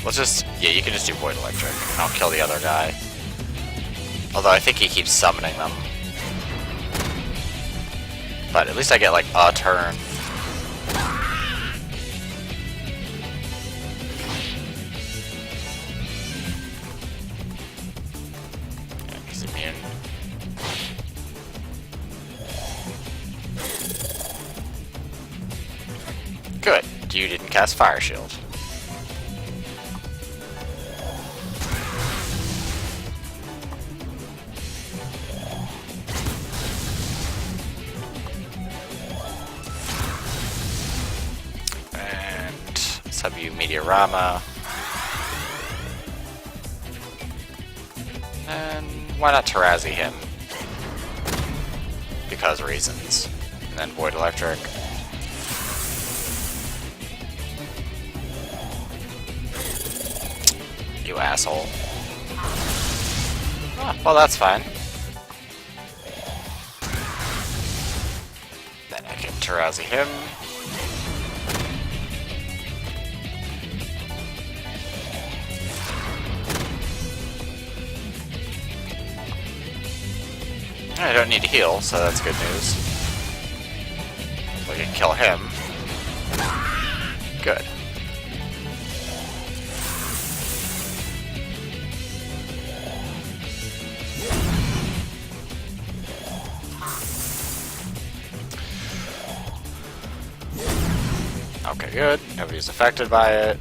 Let's just... yeah, you can just do Void Electric, and I'll kill the other guy. Although I think he keeps summoning them. But at least I get, like, a turn. Yeah, he's immune. Good. You didn't cast Fire Shield. Let's have you Meteorama. And why not Tarazi him? Because reasons. And then Void Electric. You asshole. Ah, well, that's fine. Then I can Tarazi him. I don't need to heal, so that's good news. We can kill him. Good. Okay, good. Nobody's affected by it.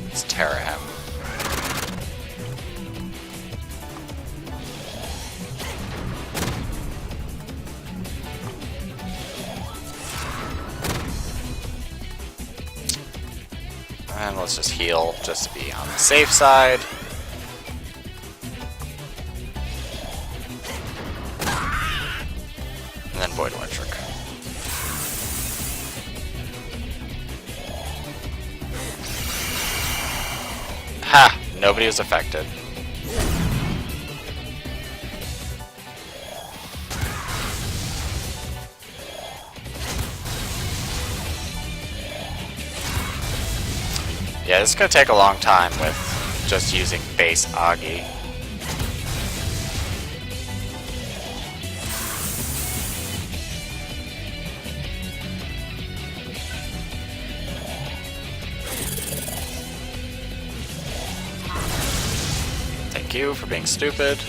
Let's Terra him. And let's just heal, just to be on the safe side. And then Void Electric. Ha! Nobody was affected. Yeah, this is gonna take a long time with just using base Agi. Thank you for being stupid.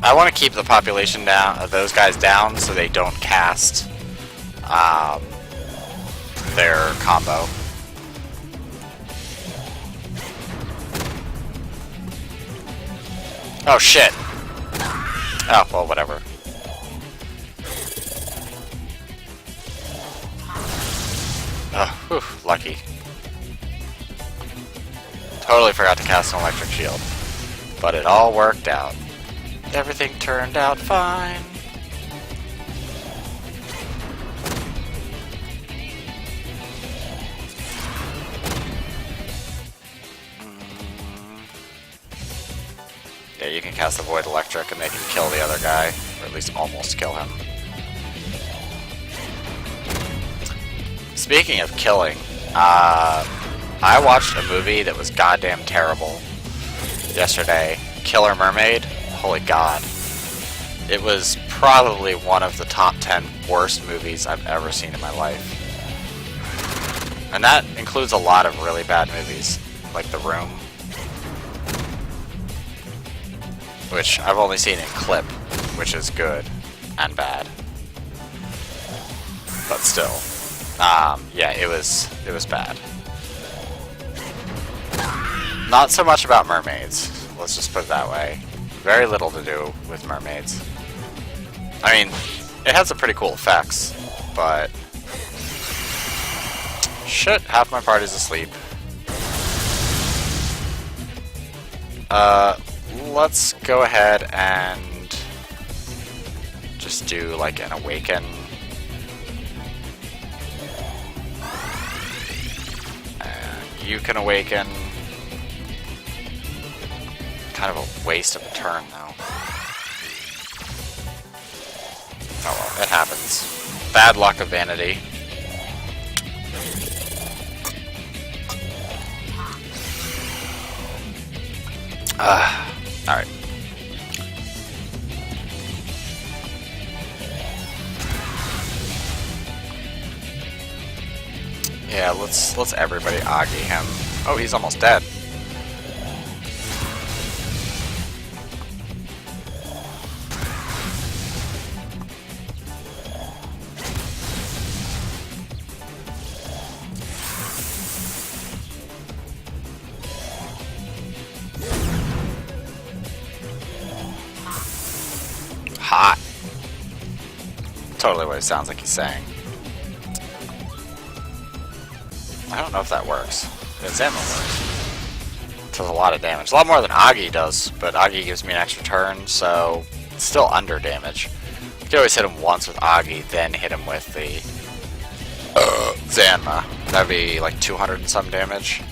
I want to keep the population down, those guys down, so they don't cast their combo. Oh shit! Oh, well, whatever. Oh, whew, lucky. Totally forgot to cast an electric shield. But it all worked out. Everything turned out fine. Yeah, you can cast the Void Electric and they can kill the other guy, or at least almost kill him. Speaking of killing, I watched a movie that was goddamn terrible yesterday. Killer Mermaid. Holy God. It was probably one of the top 10 worst movies I've ever seen in my life. And that includes a lot of really bad movies, like The Room. which I've only seen in clip, which is good and bad. But still, yeah, it was bad. Not so much about mermaids. Let's just put it that way. Very little to do with mermaids. I mean, it had some pretty cool effects, but shit, half my party's asleep. Let's go ahead and just do like an awaken. And you can awaken. Kind of a waste of a turn, though. Oh well, it happens. Bad luck of vanity. Alright. Yeah, let's everybody Augie him. Oh, he's almost dead. Hot. Totally what it sounds like he's saying. I don't know if that works. It's ammo works. Does a lot of damage. A lot more than Augie does, but Augie gives me an extra turn, so it's still under damage. You can always hit him once with Augie, then hit him with the Zanma. That'd be like 200 and some damage.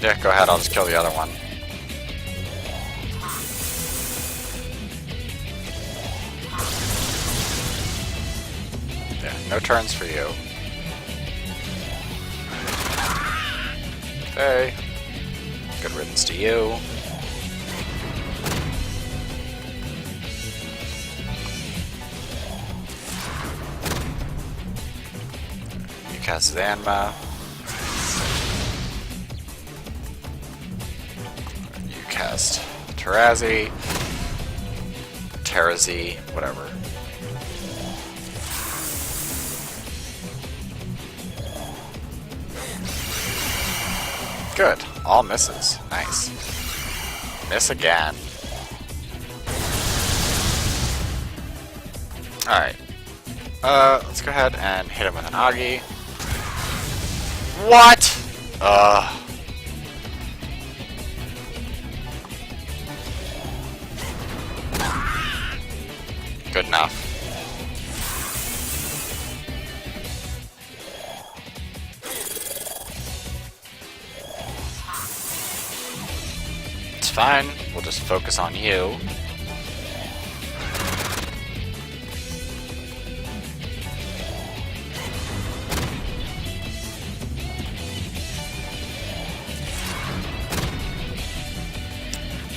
Yeah, go ahead, I'll just kill the other one. Yeah, no turns for you. Okay. Good riddance to you. You cast Zanma. Cast Tarazi, whatever. Good. All misses. Nice. Miss again. Alright. Let's go ahead and hit him with an Augie. What? Good enough. It's fine. We'll just focus on you.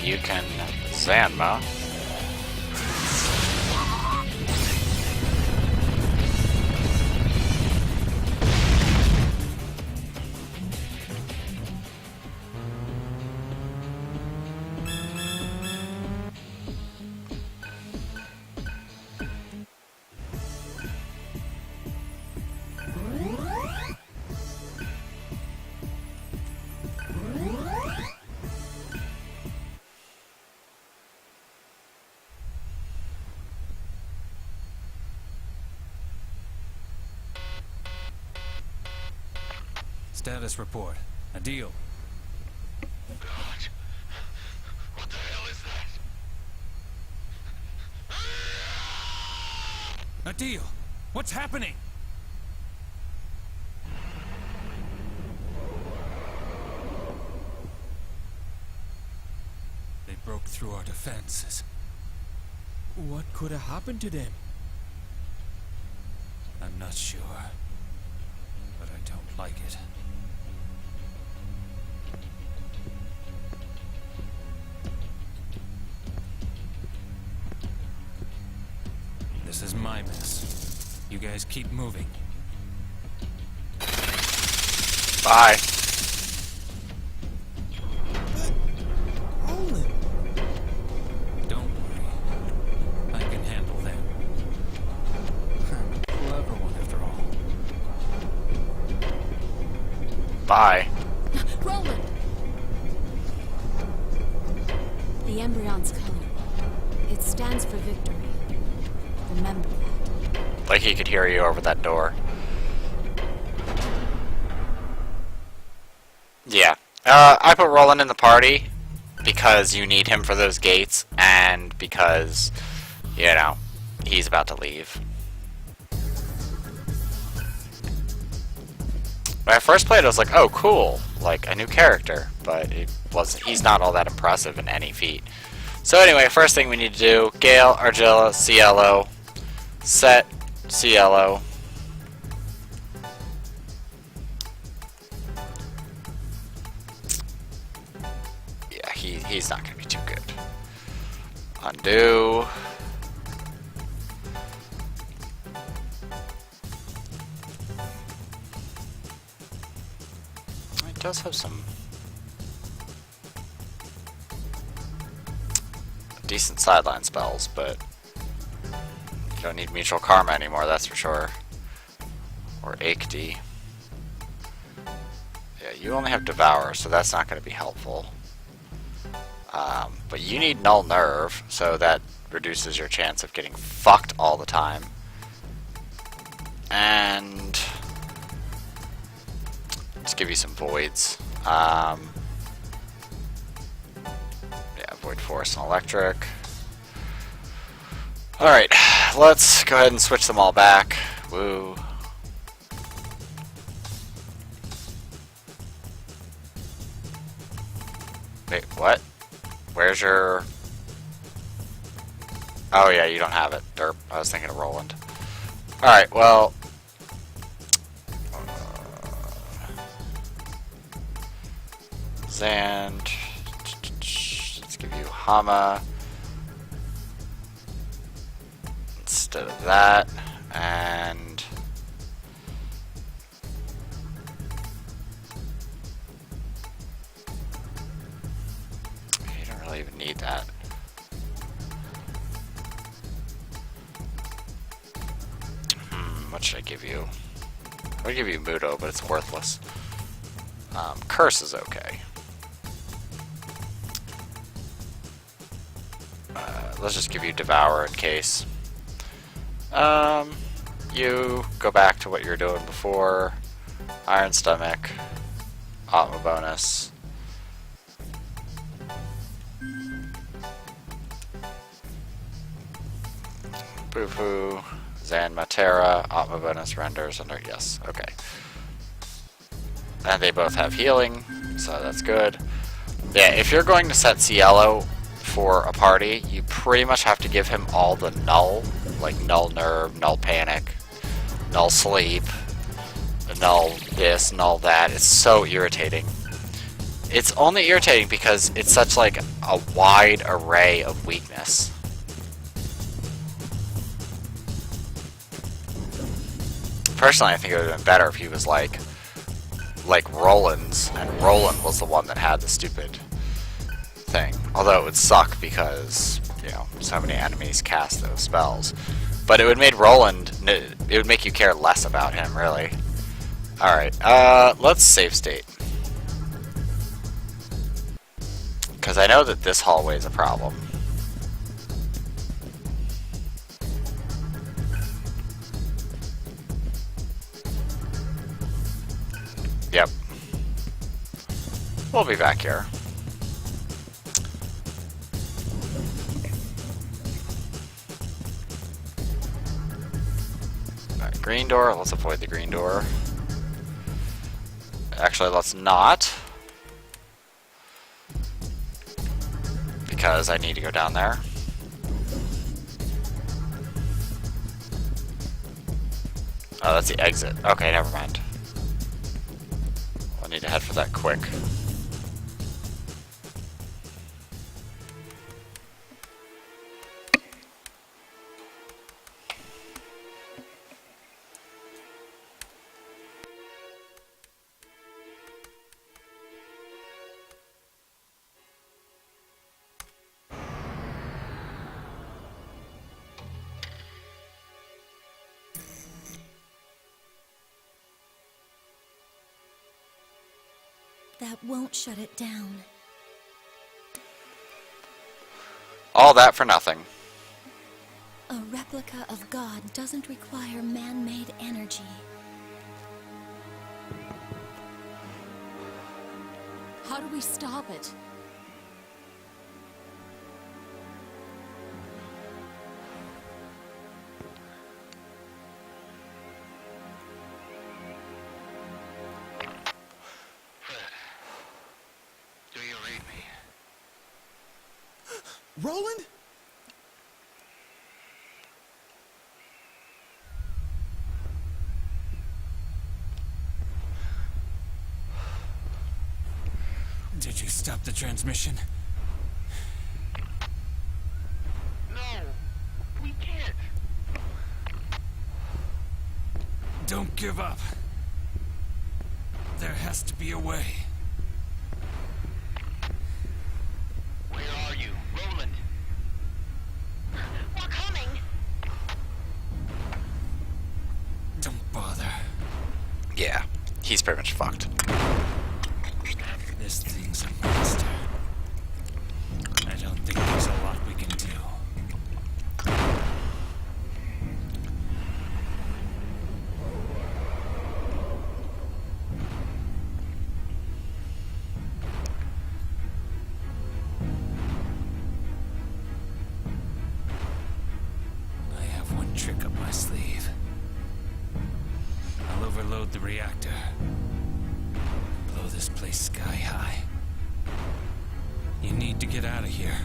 You can Zanma. Status report. A deal. God. What the hell is that? A deal. What's happening? They broke through our defenses. What could have happened to them? I'm not sure, but I don't like it. This is my mess. You guys keep moving. Bye. Roland! Don't worry. I can handle them. I'm a clever one after all. Bye. Roland! The embryon's color. It stands for victory. Remember that. Like he could hear you over that door. Yeah. I put Roland in the party because you need him for those gates and because, you know, he's about to leave. When I first played, I was like, oh, cool. Like, a new character. But he's not all that impressive in any feat. So anyway, first thing we need to do, Gale, Argilla, Cielo, set Cielo. Yeah, he's not going to be too good. Undo. It does have some decent sideline spells, but you don't need Mutual Karma anymore, that's for sure. Or Aikdi. Yeah, you only have Devour, so that's not going to be helpful. But you need Null Nerve, so that reduces your chance of getting fucked all the time. And just give you some Voids. Yeah, Void Force and Electric. Alright, let's go ahead and switch them all back. Woo. Wait, what? Where's your... Oh yeah, you don't have it. Derp. I was thinking of Roland. Alright, well... Zand... Let's give you Hama instead of that, and... You don't really even need that. What should I give you? I'm gonna give you Mudo, but it's worthless. Curse is okay. Let's just give you Devour in case. You go back to what you were doing before. Iron Stomach. Atma bonus. Boo-hoo. Zan Matera. Atma bonus renders under... Yes, okay. And they both have healing, so that's good. Yeah, if you're going to set Cielo for a party, you pretty much have to give him all the null, like null nerve, null panic, null sleep, null this, null that. It's so irritating. It's only irritating because it's such like a wide array of weakness. Personally, I think it would have been better if he was like Roland's, and Roland was the one that had the stupid thing. Although it would suck because, you know, so many enemies cast those spells. But it would make Roland, it would make you care less about him, really. Alright, let's save state. Because I know that this hallway is a problem. Yep. We'll be back here. Alright, green door. Let's avoid the green door. Actually, let's not. Because I need to go down there. Oh, that's the exit. Okay, never mind. I need to head for that quick. that won't shut it down. All that for nothing. A replica of God doesn't require man-made energy. How do we stop it? Fred, do you read me? Roland? Did you stop the transmission? No, we can't. Don't give up. There has to be a way. Where are you, Roland? We're coming. Don't bother. Yeah, he's pretty much fucked. This thing's a monster. I don't think there's a lot we can do. I have one trick up my sleeve. I'll overload the reactor. Blow this place sky high. You need to get out of here.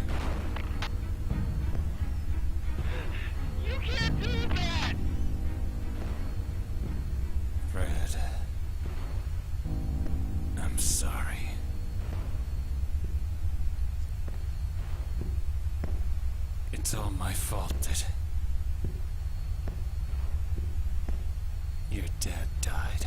You can't do that! Fred. I'm sorry. It's all my fault that your dad died.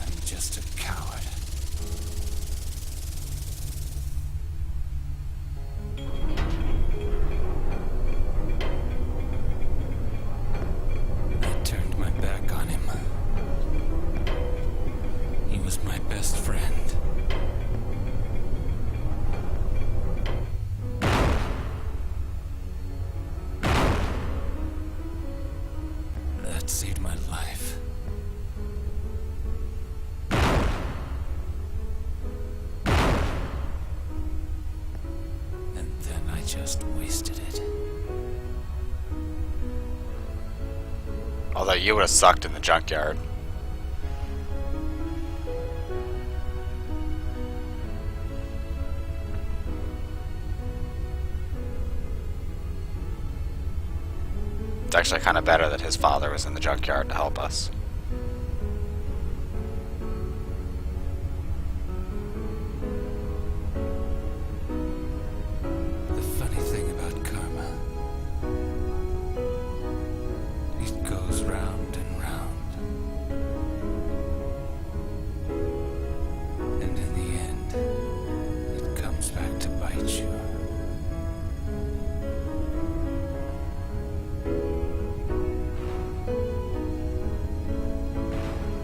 I'm just a coward. I turned my back on him. He was my best friend. That saved my life. And then I just wasted it. Although you would have sucked in the junkyard. It's actually kind of better that his father was in the junkyard to help us. The funny thing about karma, it goes round and round. And in the end, it comes back to bite you.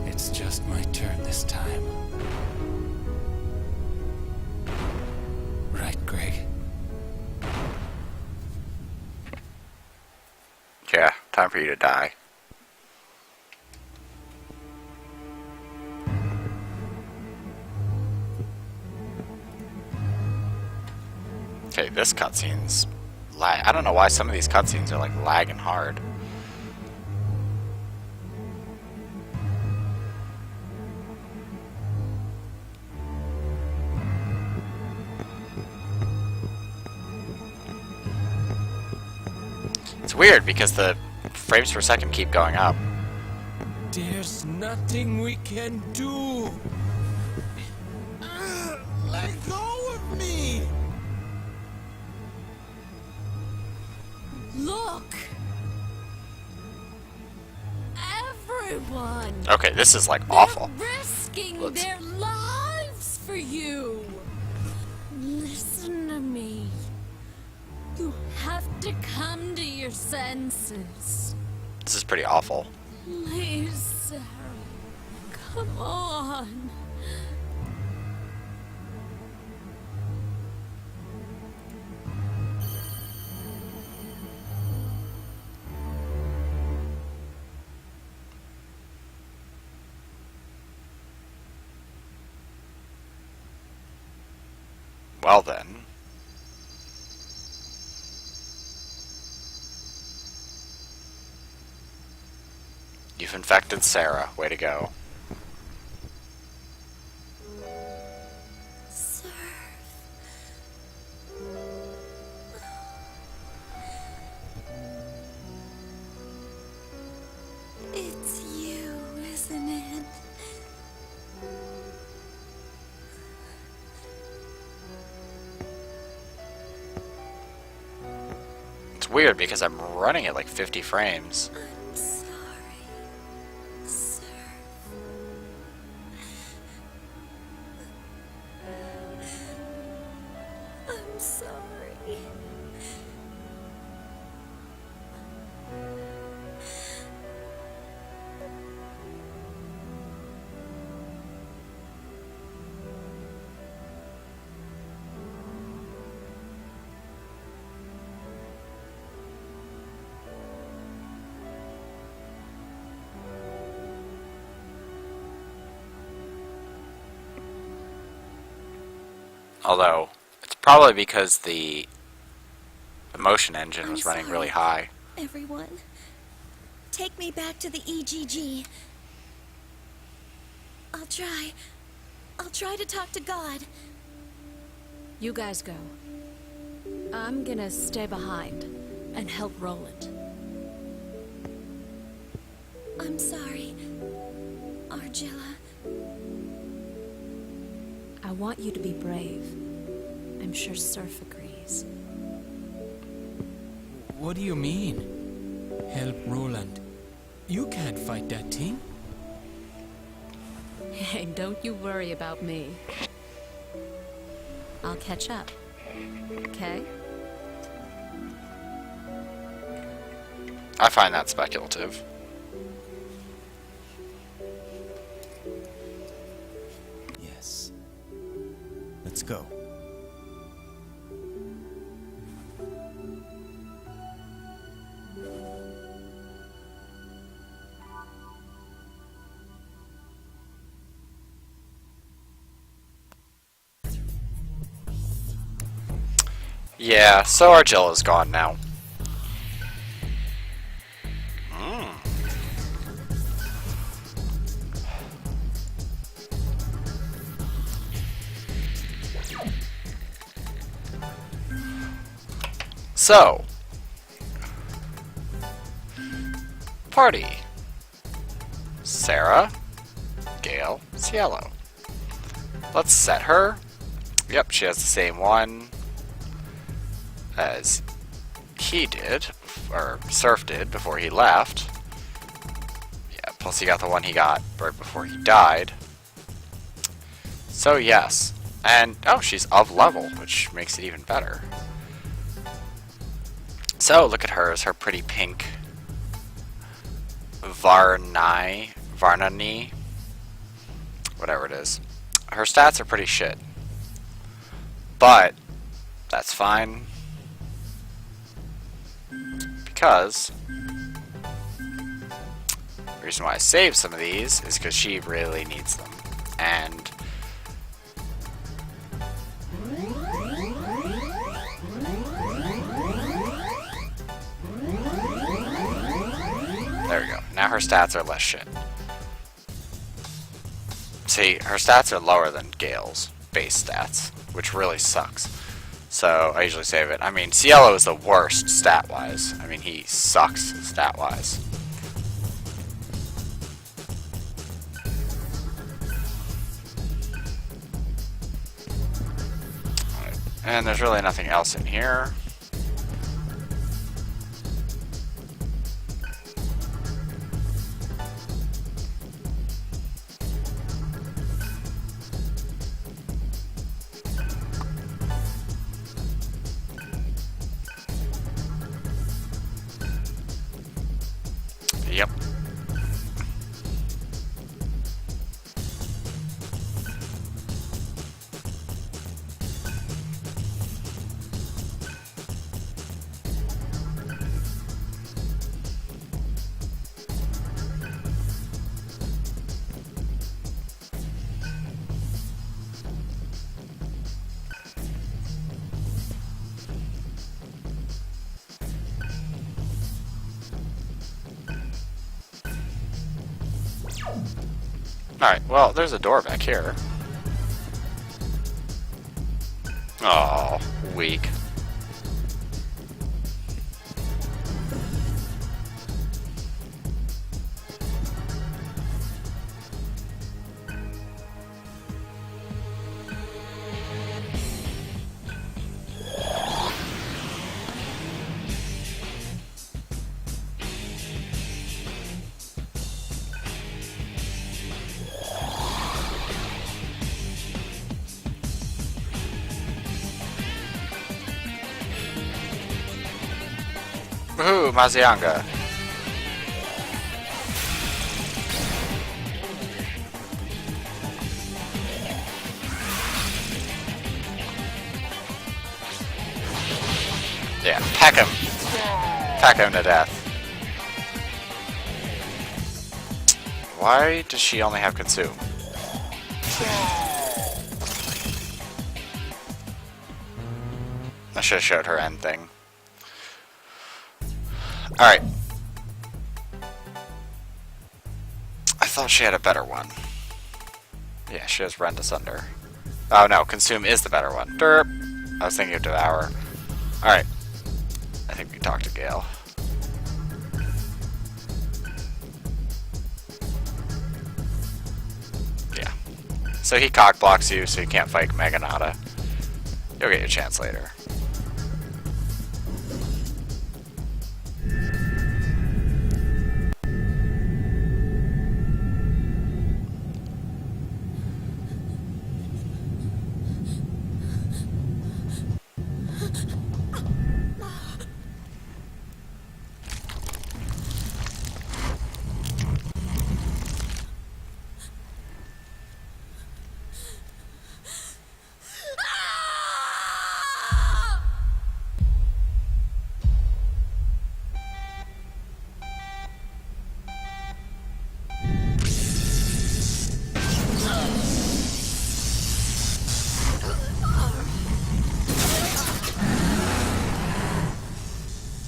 It's just my turn this time. Right, Greg? Yeah, time for you to die. Okay, this cutscene's I don't know why some of these cutscenes are like lagging hard. It's weird because the frames per second keep going up. There's nothing we can do. Let go of me. Look! Everyone! Okay, this is like awful. They're risking Let's- their lives for you! Listen to me. You have to come to your senses. This is pretty awful. Please, Sarah. Come on. Well then. You've infected Sarah. Way to go. Sir. It's you, isn't it? It's weird because I'm running at like 50 frames. I'm sorry, sir. I'm sorry. Although, it's probably because the emotion engine I'm was running sorry. really high. Everyone, take me back to the EGG. I'll try to talk to God. You guys go. I'm gonna stay behind and help Roland. I'm sorry, Argilla. I want you to be brave. I'm sure Surf agrees. What do you mean? Help Roland. You can't fight that thing. Hey, don't you worry about me. I'll catch up. Okay? I find that speculative. Yes. Let's go. Yeah, so Argilla's gone now. So, party. Sarah, Gale, Cielo. Let's set her. Yep, she has the same one as he did, or Surf did before he left. Yeah, plus he got the one he got right before he died. So yes, and oh, she's of level, which makes it even better. So look at hers, her pretty pink Varnani, whatever it is. Her stats are pretty shit, but that's fine because the reason why I saved some of these is because she really needs them, and there we go. Now her stats are less shit. See, her stats are lower than Gale's base stats, which really sucks. So I usually save it. I mean, Cielo is the worst stat-wise. I mean, he sucks stat-wise. Alright, and there's really nothing else in here. Alright, well, there's a door back here. Oh, weak. Woohoo, Mazianga. Yeah, peck him. Peck him to death. Why does she only have consume? I should have showed her end thing. Alright. I thought she had a better one. Yeah, she has Rend Asunder. Oh no, Consume is the better one. Derp! I was thinking of Devour. Alright. I think we can talk to Gale. Yeah. So he cock blocks you, so you can't fight Meganata. You'll get your chance later.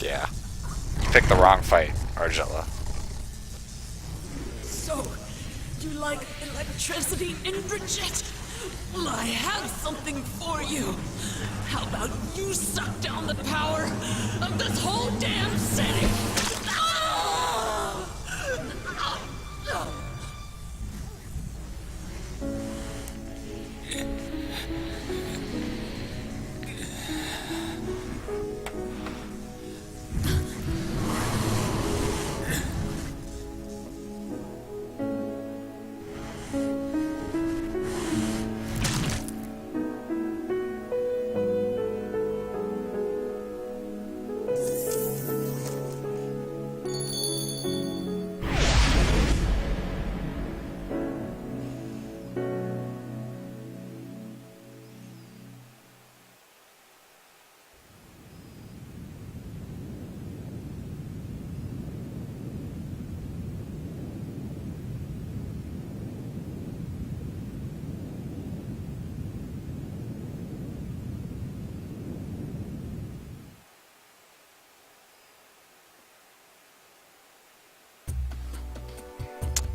Yeah. You picked the wrong fight, Argilla. So, you like electricity, Indrajit? Well, I have something for you. How about you suck down the power of this whole damn city?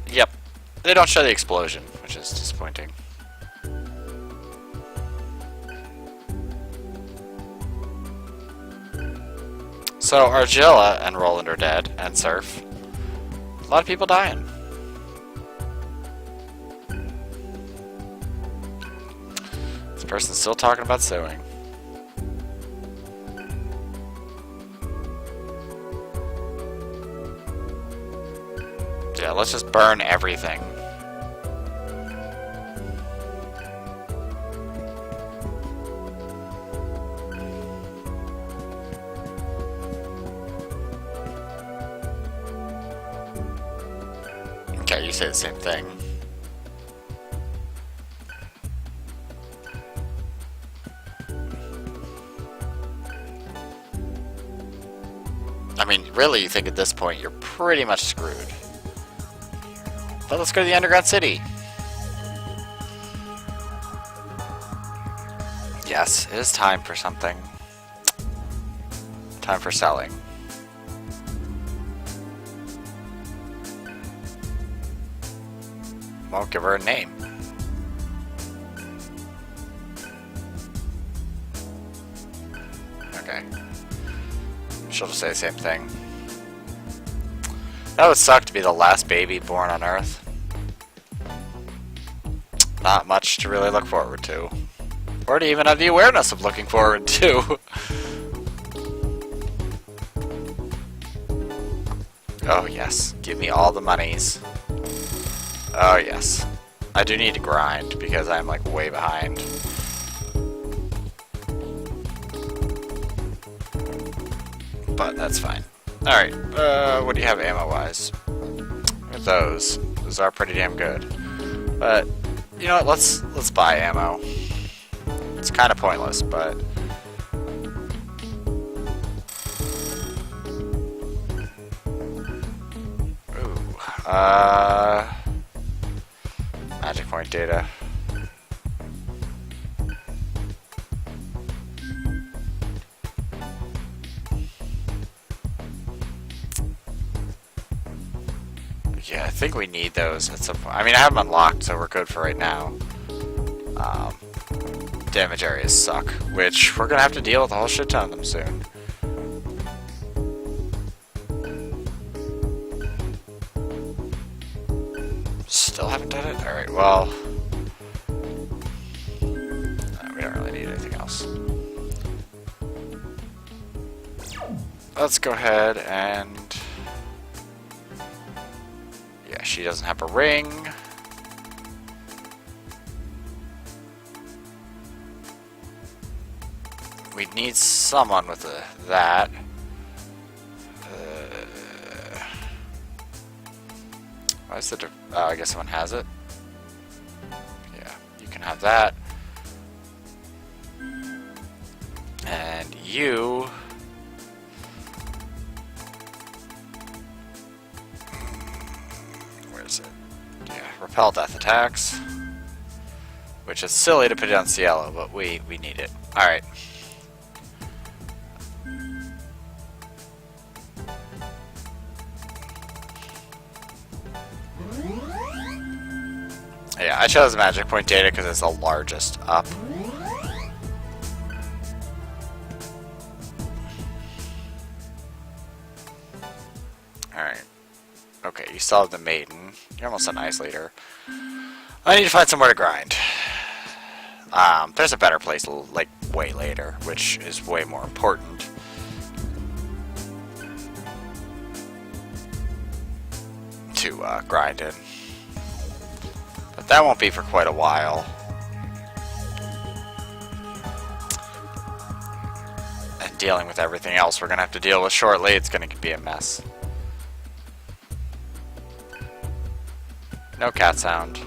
Yep. They don't show the explosion, which is disappointing. So Argilla and Roland are dead, and Surf. A lot of people dying. This person's still talking about suing. Yeah, let's just burn everything. Okay, you say the same thing. I mean, really, you think at this point you're pretty much screwed. But let's go to the underground city. Yes, it is time for something. Time for selling. won't give her a name. Okay. She'll just say the same thing. That would suck to be the last baby born on Earth. Not much to really look forward to. Or to even have the awareness of looking forward to. Oh yes, give me all the monies. Oh yes. I do need to grind because I'm like way behind. But that's fine. Alright, what do you have ammo-wise? With those. Those are pretty damn good. But, you know what, let's buy ammo. It's kind of pointless, but... Ooh, magic point data. Yeah, I think we need those at some point. I mean, I have them unlocked, so we're good for right now. Damage areas suck, which we're gonna have to deal with a whole shit ton of them soon. Still haven't done it? Alright, well... we don't really need anything else. Let's go ahead and... Yeah, she doesn't have a ring. We need someone with that. Why is it? Oh, I guess someone has it. Yeah, you can have that. And you. Where is it? Yeah, repel death attacks. Which is silly to put it on Cielo, but we need it. Alright. Yeah, I chose magic point data because it's the largest up. Alright. Okay, you still have the maiden. You're almost an ice leader. I need to find somewhere to grind. There's a better place, like, way later, which is way more important. To, grind in. But that won't be for quite a while. And dealing with everything else we're gonna have to deal with shortly, it's gonna be a mess. No cat sound.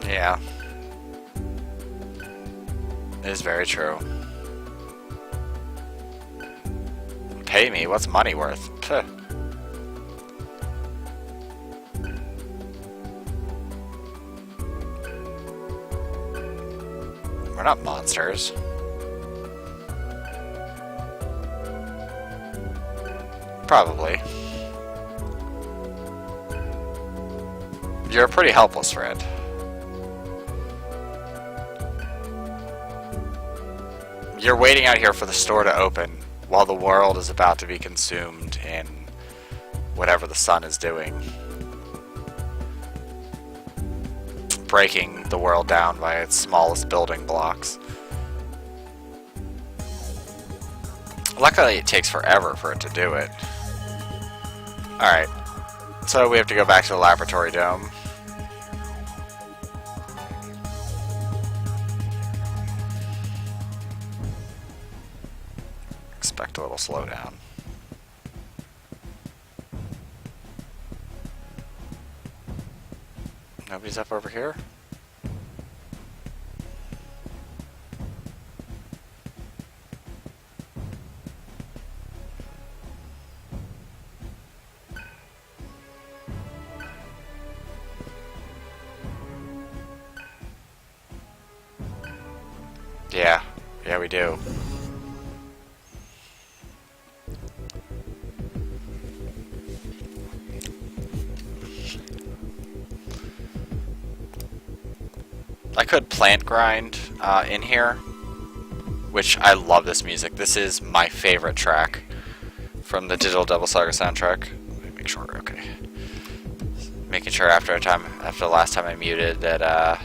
Yeah. It is very true. Pay me? What's money worth? Puh. We're not monsters. Probably. You're a pretty helpless friend. You're waiting out here for the store to open while the world is about to be consumed in whatever the sun is doing. Breaking the world down by its smallest building blocks. Luckily, it takes forever for it to do it. Alright, so we have to go back to the laboratory dome. Expect a little slowdown. Nobody's up over here? Yeah, we do. I could plant grind in here, which I love this music. This is my favorite track from the Digital Devil Saga soundtrack. Let me make sure, okay. Making sure after the last time I muted that I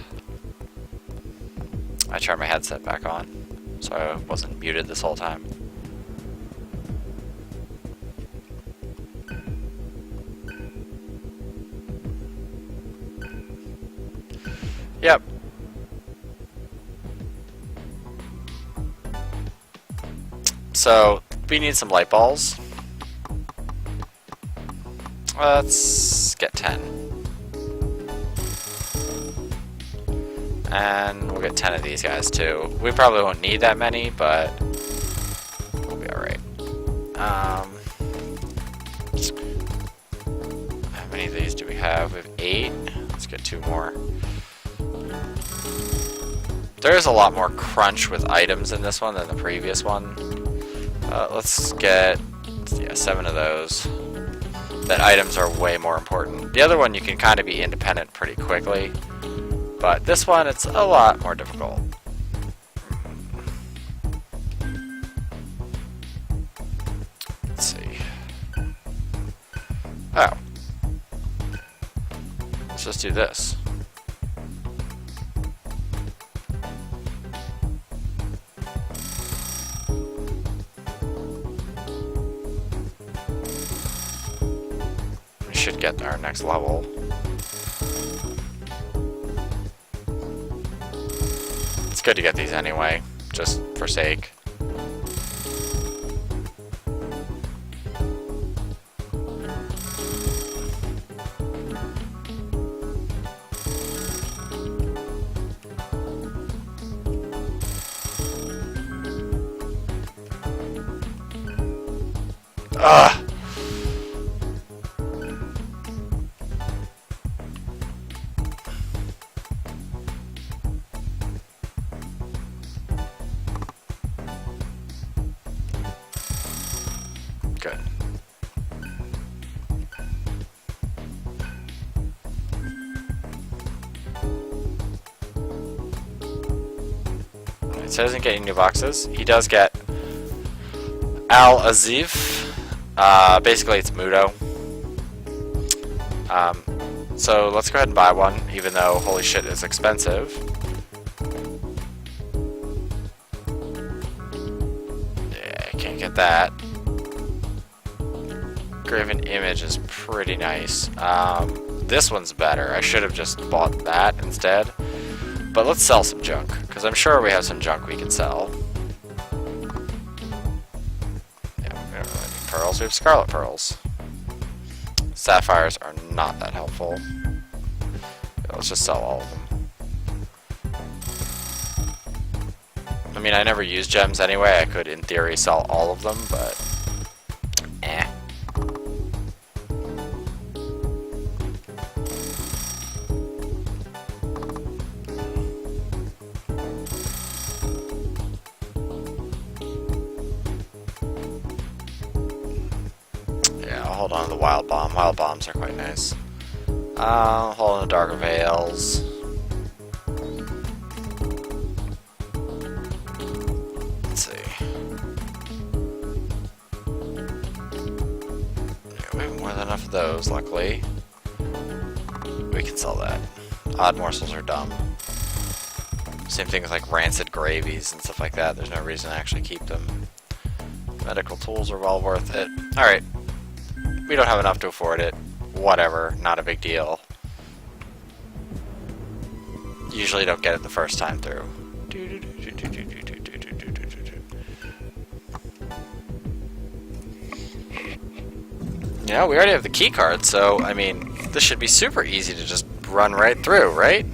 turned my headset back on, so I wasn't muted this whole time. Yep. So, we need some light balls. Let's get 10. And we'll get 10 of these guys too. We probably won't need that many, but we'll be alright. How many of these do we have? We have 8. Let's get 2 more. There is a lot more crunch with items in this one than the previous one. Let's get 7 of those. That items are way more important. The other one you can kind of be independent pretty quickly, but this one it's a lot more difficult. Let's see. Oh. Let's just do this. Should get our next level. It's good to get these anyway, just for sake. Ugh! Good. Alright, so he doesn't get any new boxes. He does get Al Azif. Basically it's Mudo. So let's go ahead and buy one, even though holy shit is expensive. Yeah, I can't get that. Graven image is pretty nice. This one's better. I should have just bought that instead. But let's sell some junk, because I'm sure we have some junk we can sell. Yeah, we don't really need pearls. We have scarlet pearls. Sapphires are not that helpful. Yeah, let's just sell all of them. I mean, I never use gems anyway. I could, in theory, sell all of them, but... eh. Hold on to the wild bomb. Wild bombs are quite nice. Hold on to darker veils. Let's see. Yeah, we have more than enough of those, luckily. We can sell that. Odd morsels are dumb. Same thing with like rancid gravies and stuff like that. There's no reason to actually keep them. Medical tools are well worth it. Alright. We don't have enough to afford it. Whatever, not a big deal. Usually don't get it the first time through. Yeah, we already have the key card, so I mean, this should be super easy to just run right through, right?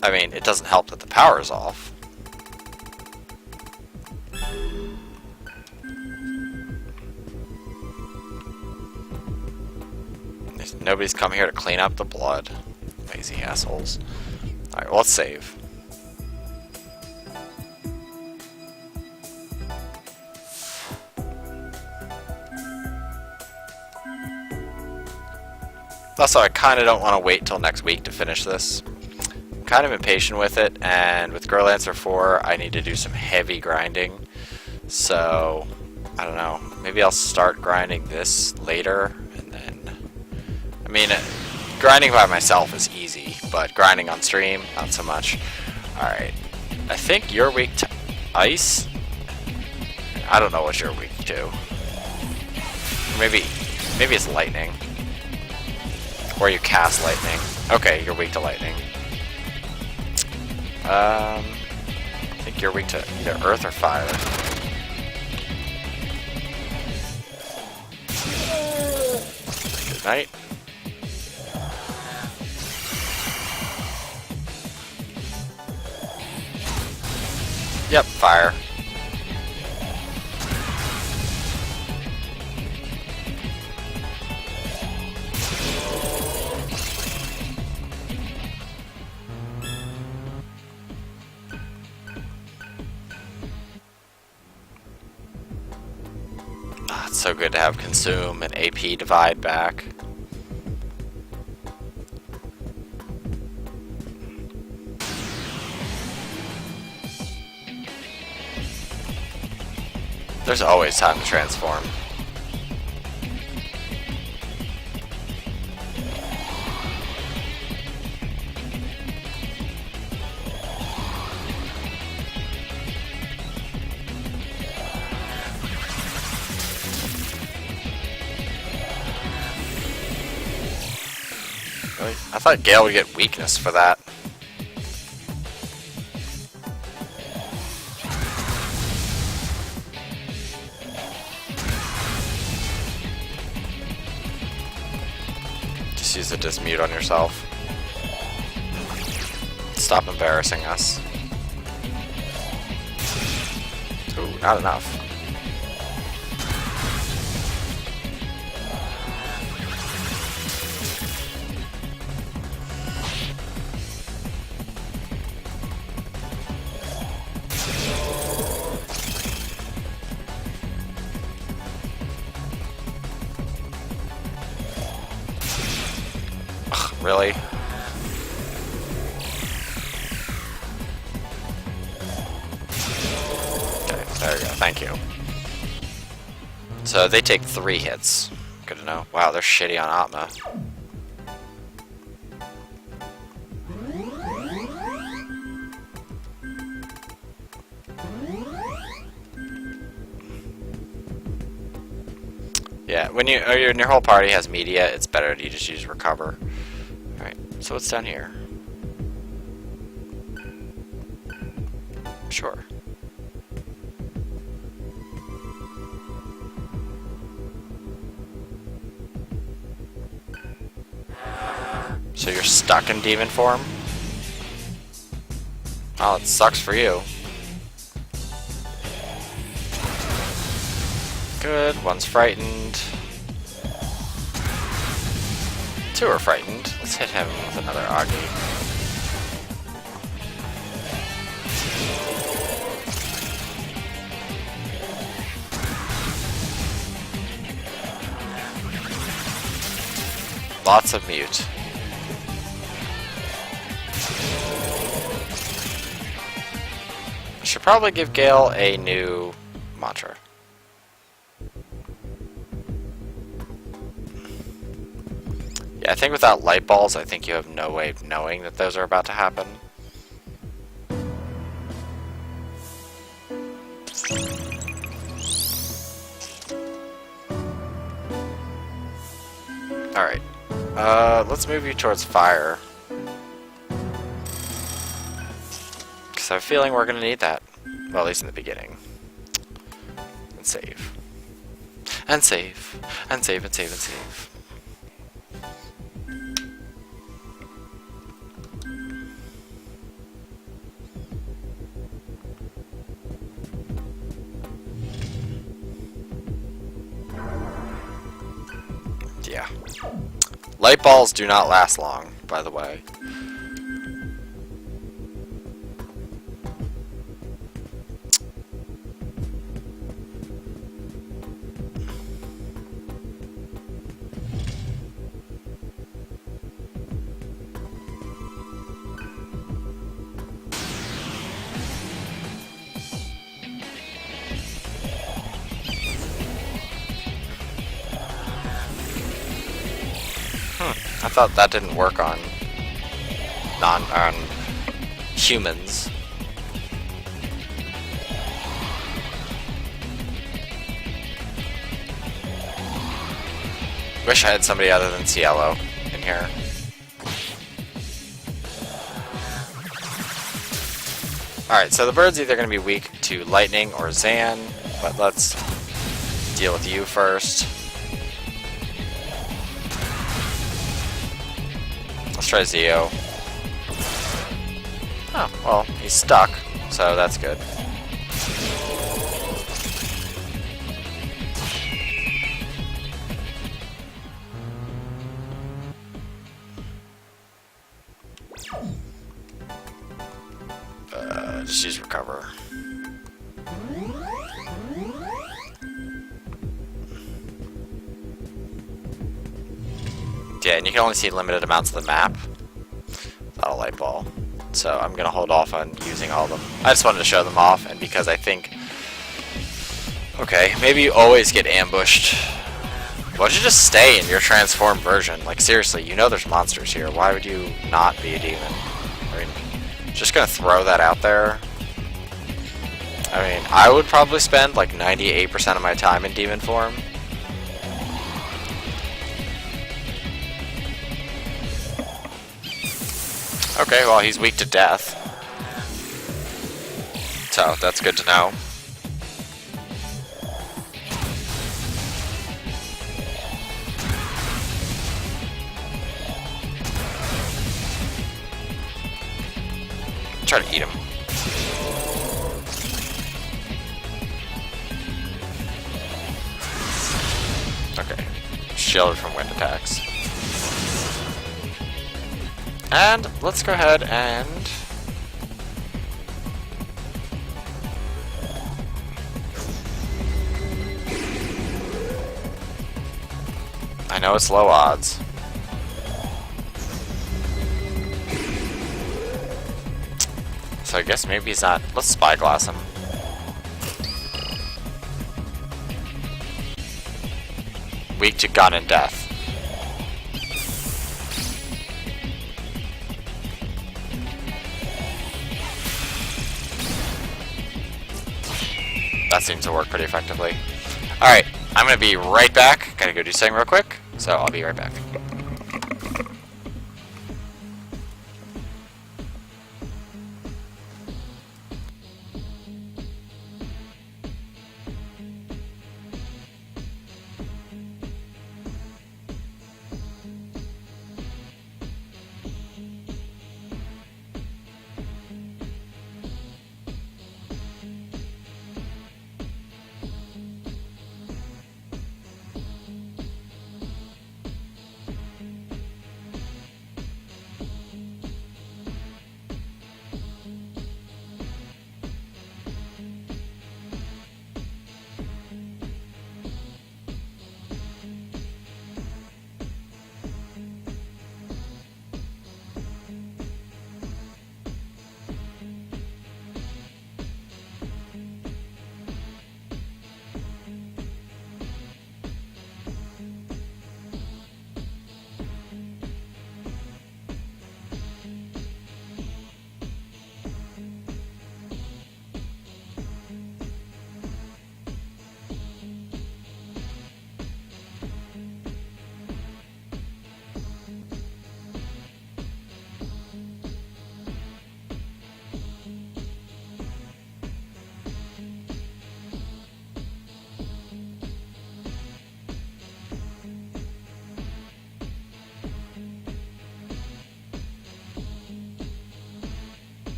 I mean, it doesn't help that the power is off. Nobody's come here to clean up the blood. Lazy assholes. Alright, well, let's save. Also, I kind of don't want to wait till next week to finish this. I'm kind of impatient with it, and with Girl Answer 4, I need to do some heavy grinding. So, I don't know. Maybe I'll start grinding this later, and then... I mean, grinding by myself is easy, but grinding on stream, not so much. Alright. I think you're weak to ice? I don't know what you're weak to. Maybe it's lightning. Or you cast lightning. Okay, you're weak to lightning. I think you're weak to either earth or fire. Good night. Yep, fire. It's so good to have consume and AP divide back. There's always time to transform. Really? I thought Gale would get weakness for that. Just use the dismute on yourself. Stop embarrassing us. Ooh, not enough. Really? Okay, there you go. Thank you. So they take 3 hits. Good to know. Wow, they're shitty on Atma. Yeah, when your whole party has media, it's better to just use recover. Alright, so what's down here? Sure. So you're stuck in demon form? Oh, it sucks for you. Good, one's frightened. 2 are frightened. Let's hit him with another Augie. Lots of mute. I should probably give Gale a new mantra. Yeah, I think without light balls, I think you have no way of knowing that those are about to happen. Alright. Let's move you towards fire. Because I have a feeling we're going to need that. Well, at least in the beginning. And save. And save. And save, and save, and save. Yeah. Light balls do not last long, by the way. I thought that didn't work on on humans. Wish I had somebody other than Cielo in here. Alright, so the bird's either going to be weak to lightning or Zan, but let's deal with you first. Let's try Zeo. Oh, well, he's stuck, so that's good. Just use recover. Yeah, and you can only see limited amounts of the map without a light ball. So I'm gonna hold off on using all of them. I just wanted to show them off, and because I think, okay, maybe you always get ambushed. Why don't you just stay in your transformed version? Like seriously, you know there's monsters here. Why would you not be a demon? I mean, just gonna throw that out there. I mean, I would probably spend like 98% of my time in demon form. Okay, well, he's weak to death. So, that's good to know. Try to eat him. Okay. Shielded from wind attacks. And let's go ahead and I know it's low odds. So I guess maybe he's not. Let's spyglass him. Weak to gun and death. That seems to work pretty effectively. Alright, I'm gonna be right back. Gotta go do something real quick, so I'll be right back.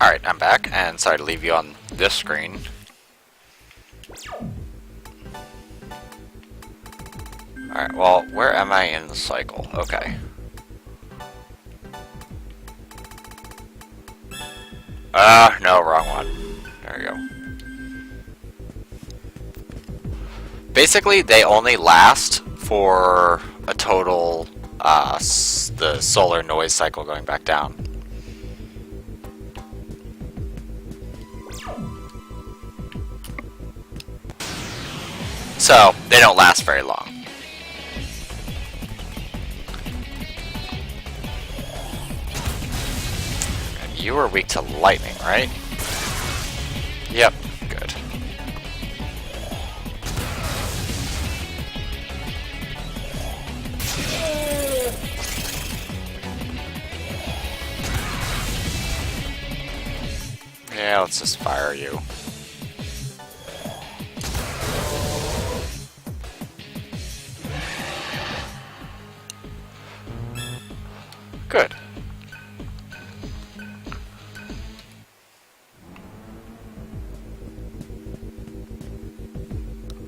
Alright, I'm back, and sorry to leave you on this screen. Alright, well, where am I in the cycle? Okay. No, wrong one. There we go. Basically, they only last for a total, the solar noise cycle going back down. So, they don't last very long. And you are weak to lightning, right? Yep, good. Yeah, let's just fire you. Good.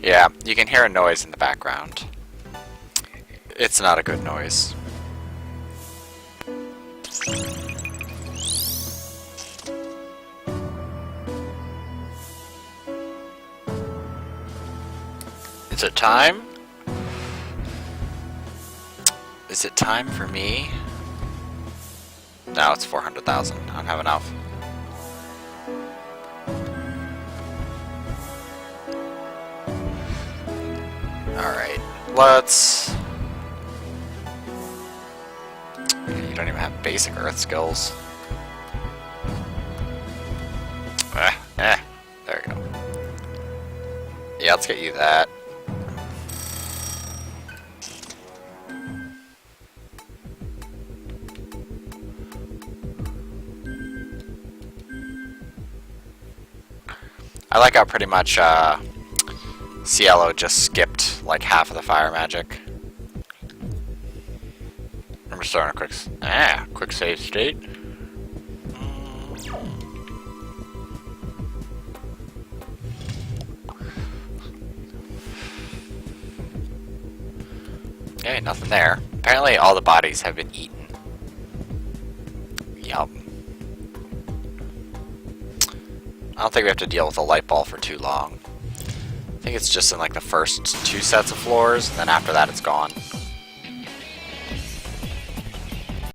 Yeah, you can hear a noise in the background. It's not a good noise. Is it time? Is it time for me? No, it's 400,000. I don't have enough. Alright, let's... You don't even have basic earth skills. There you go. Yeah, let's get you that. I like how pretty much Cielo just skipped like half of the fire magic. I'm just throwing a quick save state. Okay, nothing there. Apparently all the bodies have been eaten. Yup. I don't think we have to deal with a light ball for too long. I think it's just in like the first 2 sets of floors, and then after that it's gone.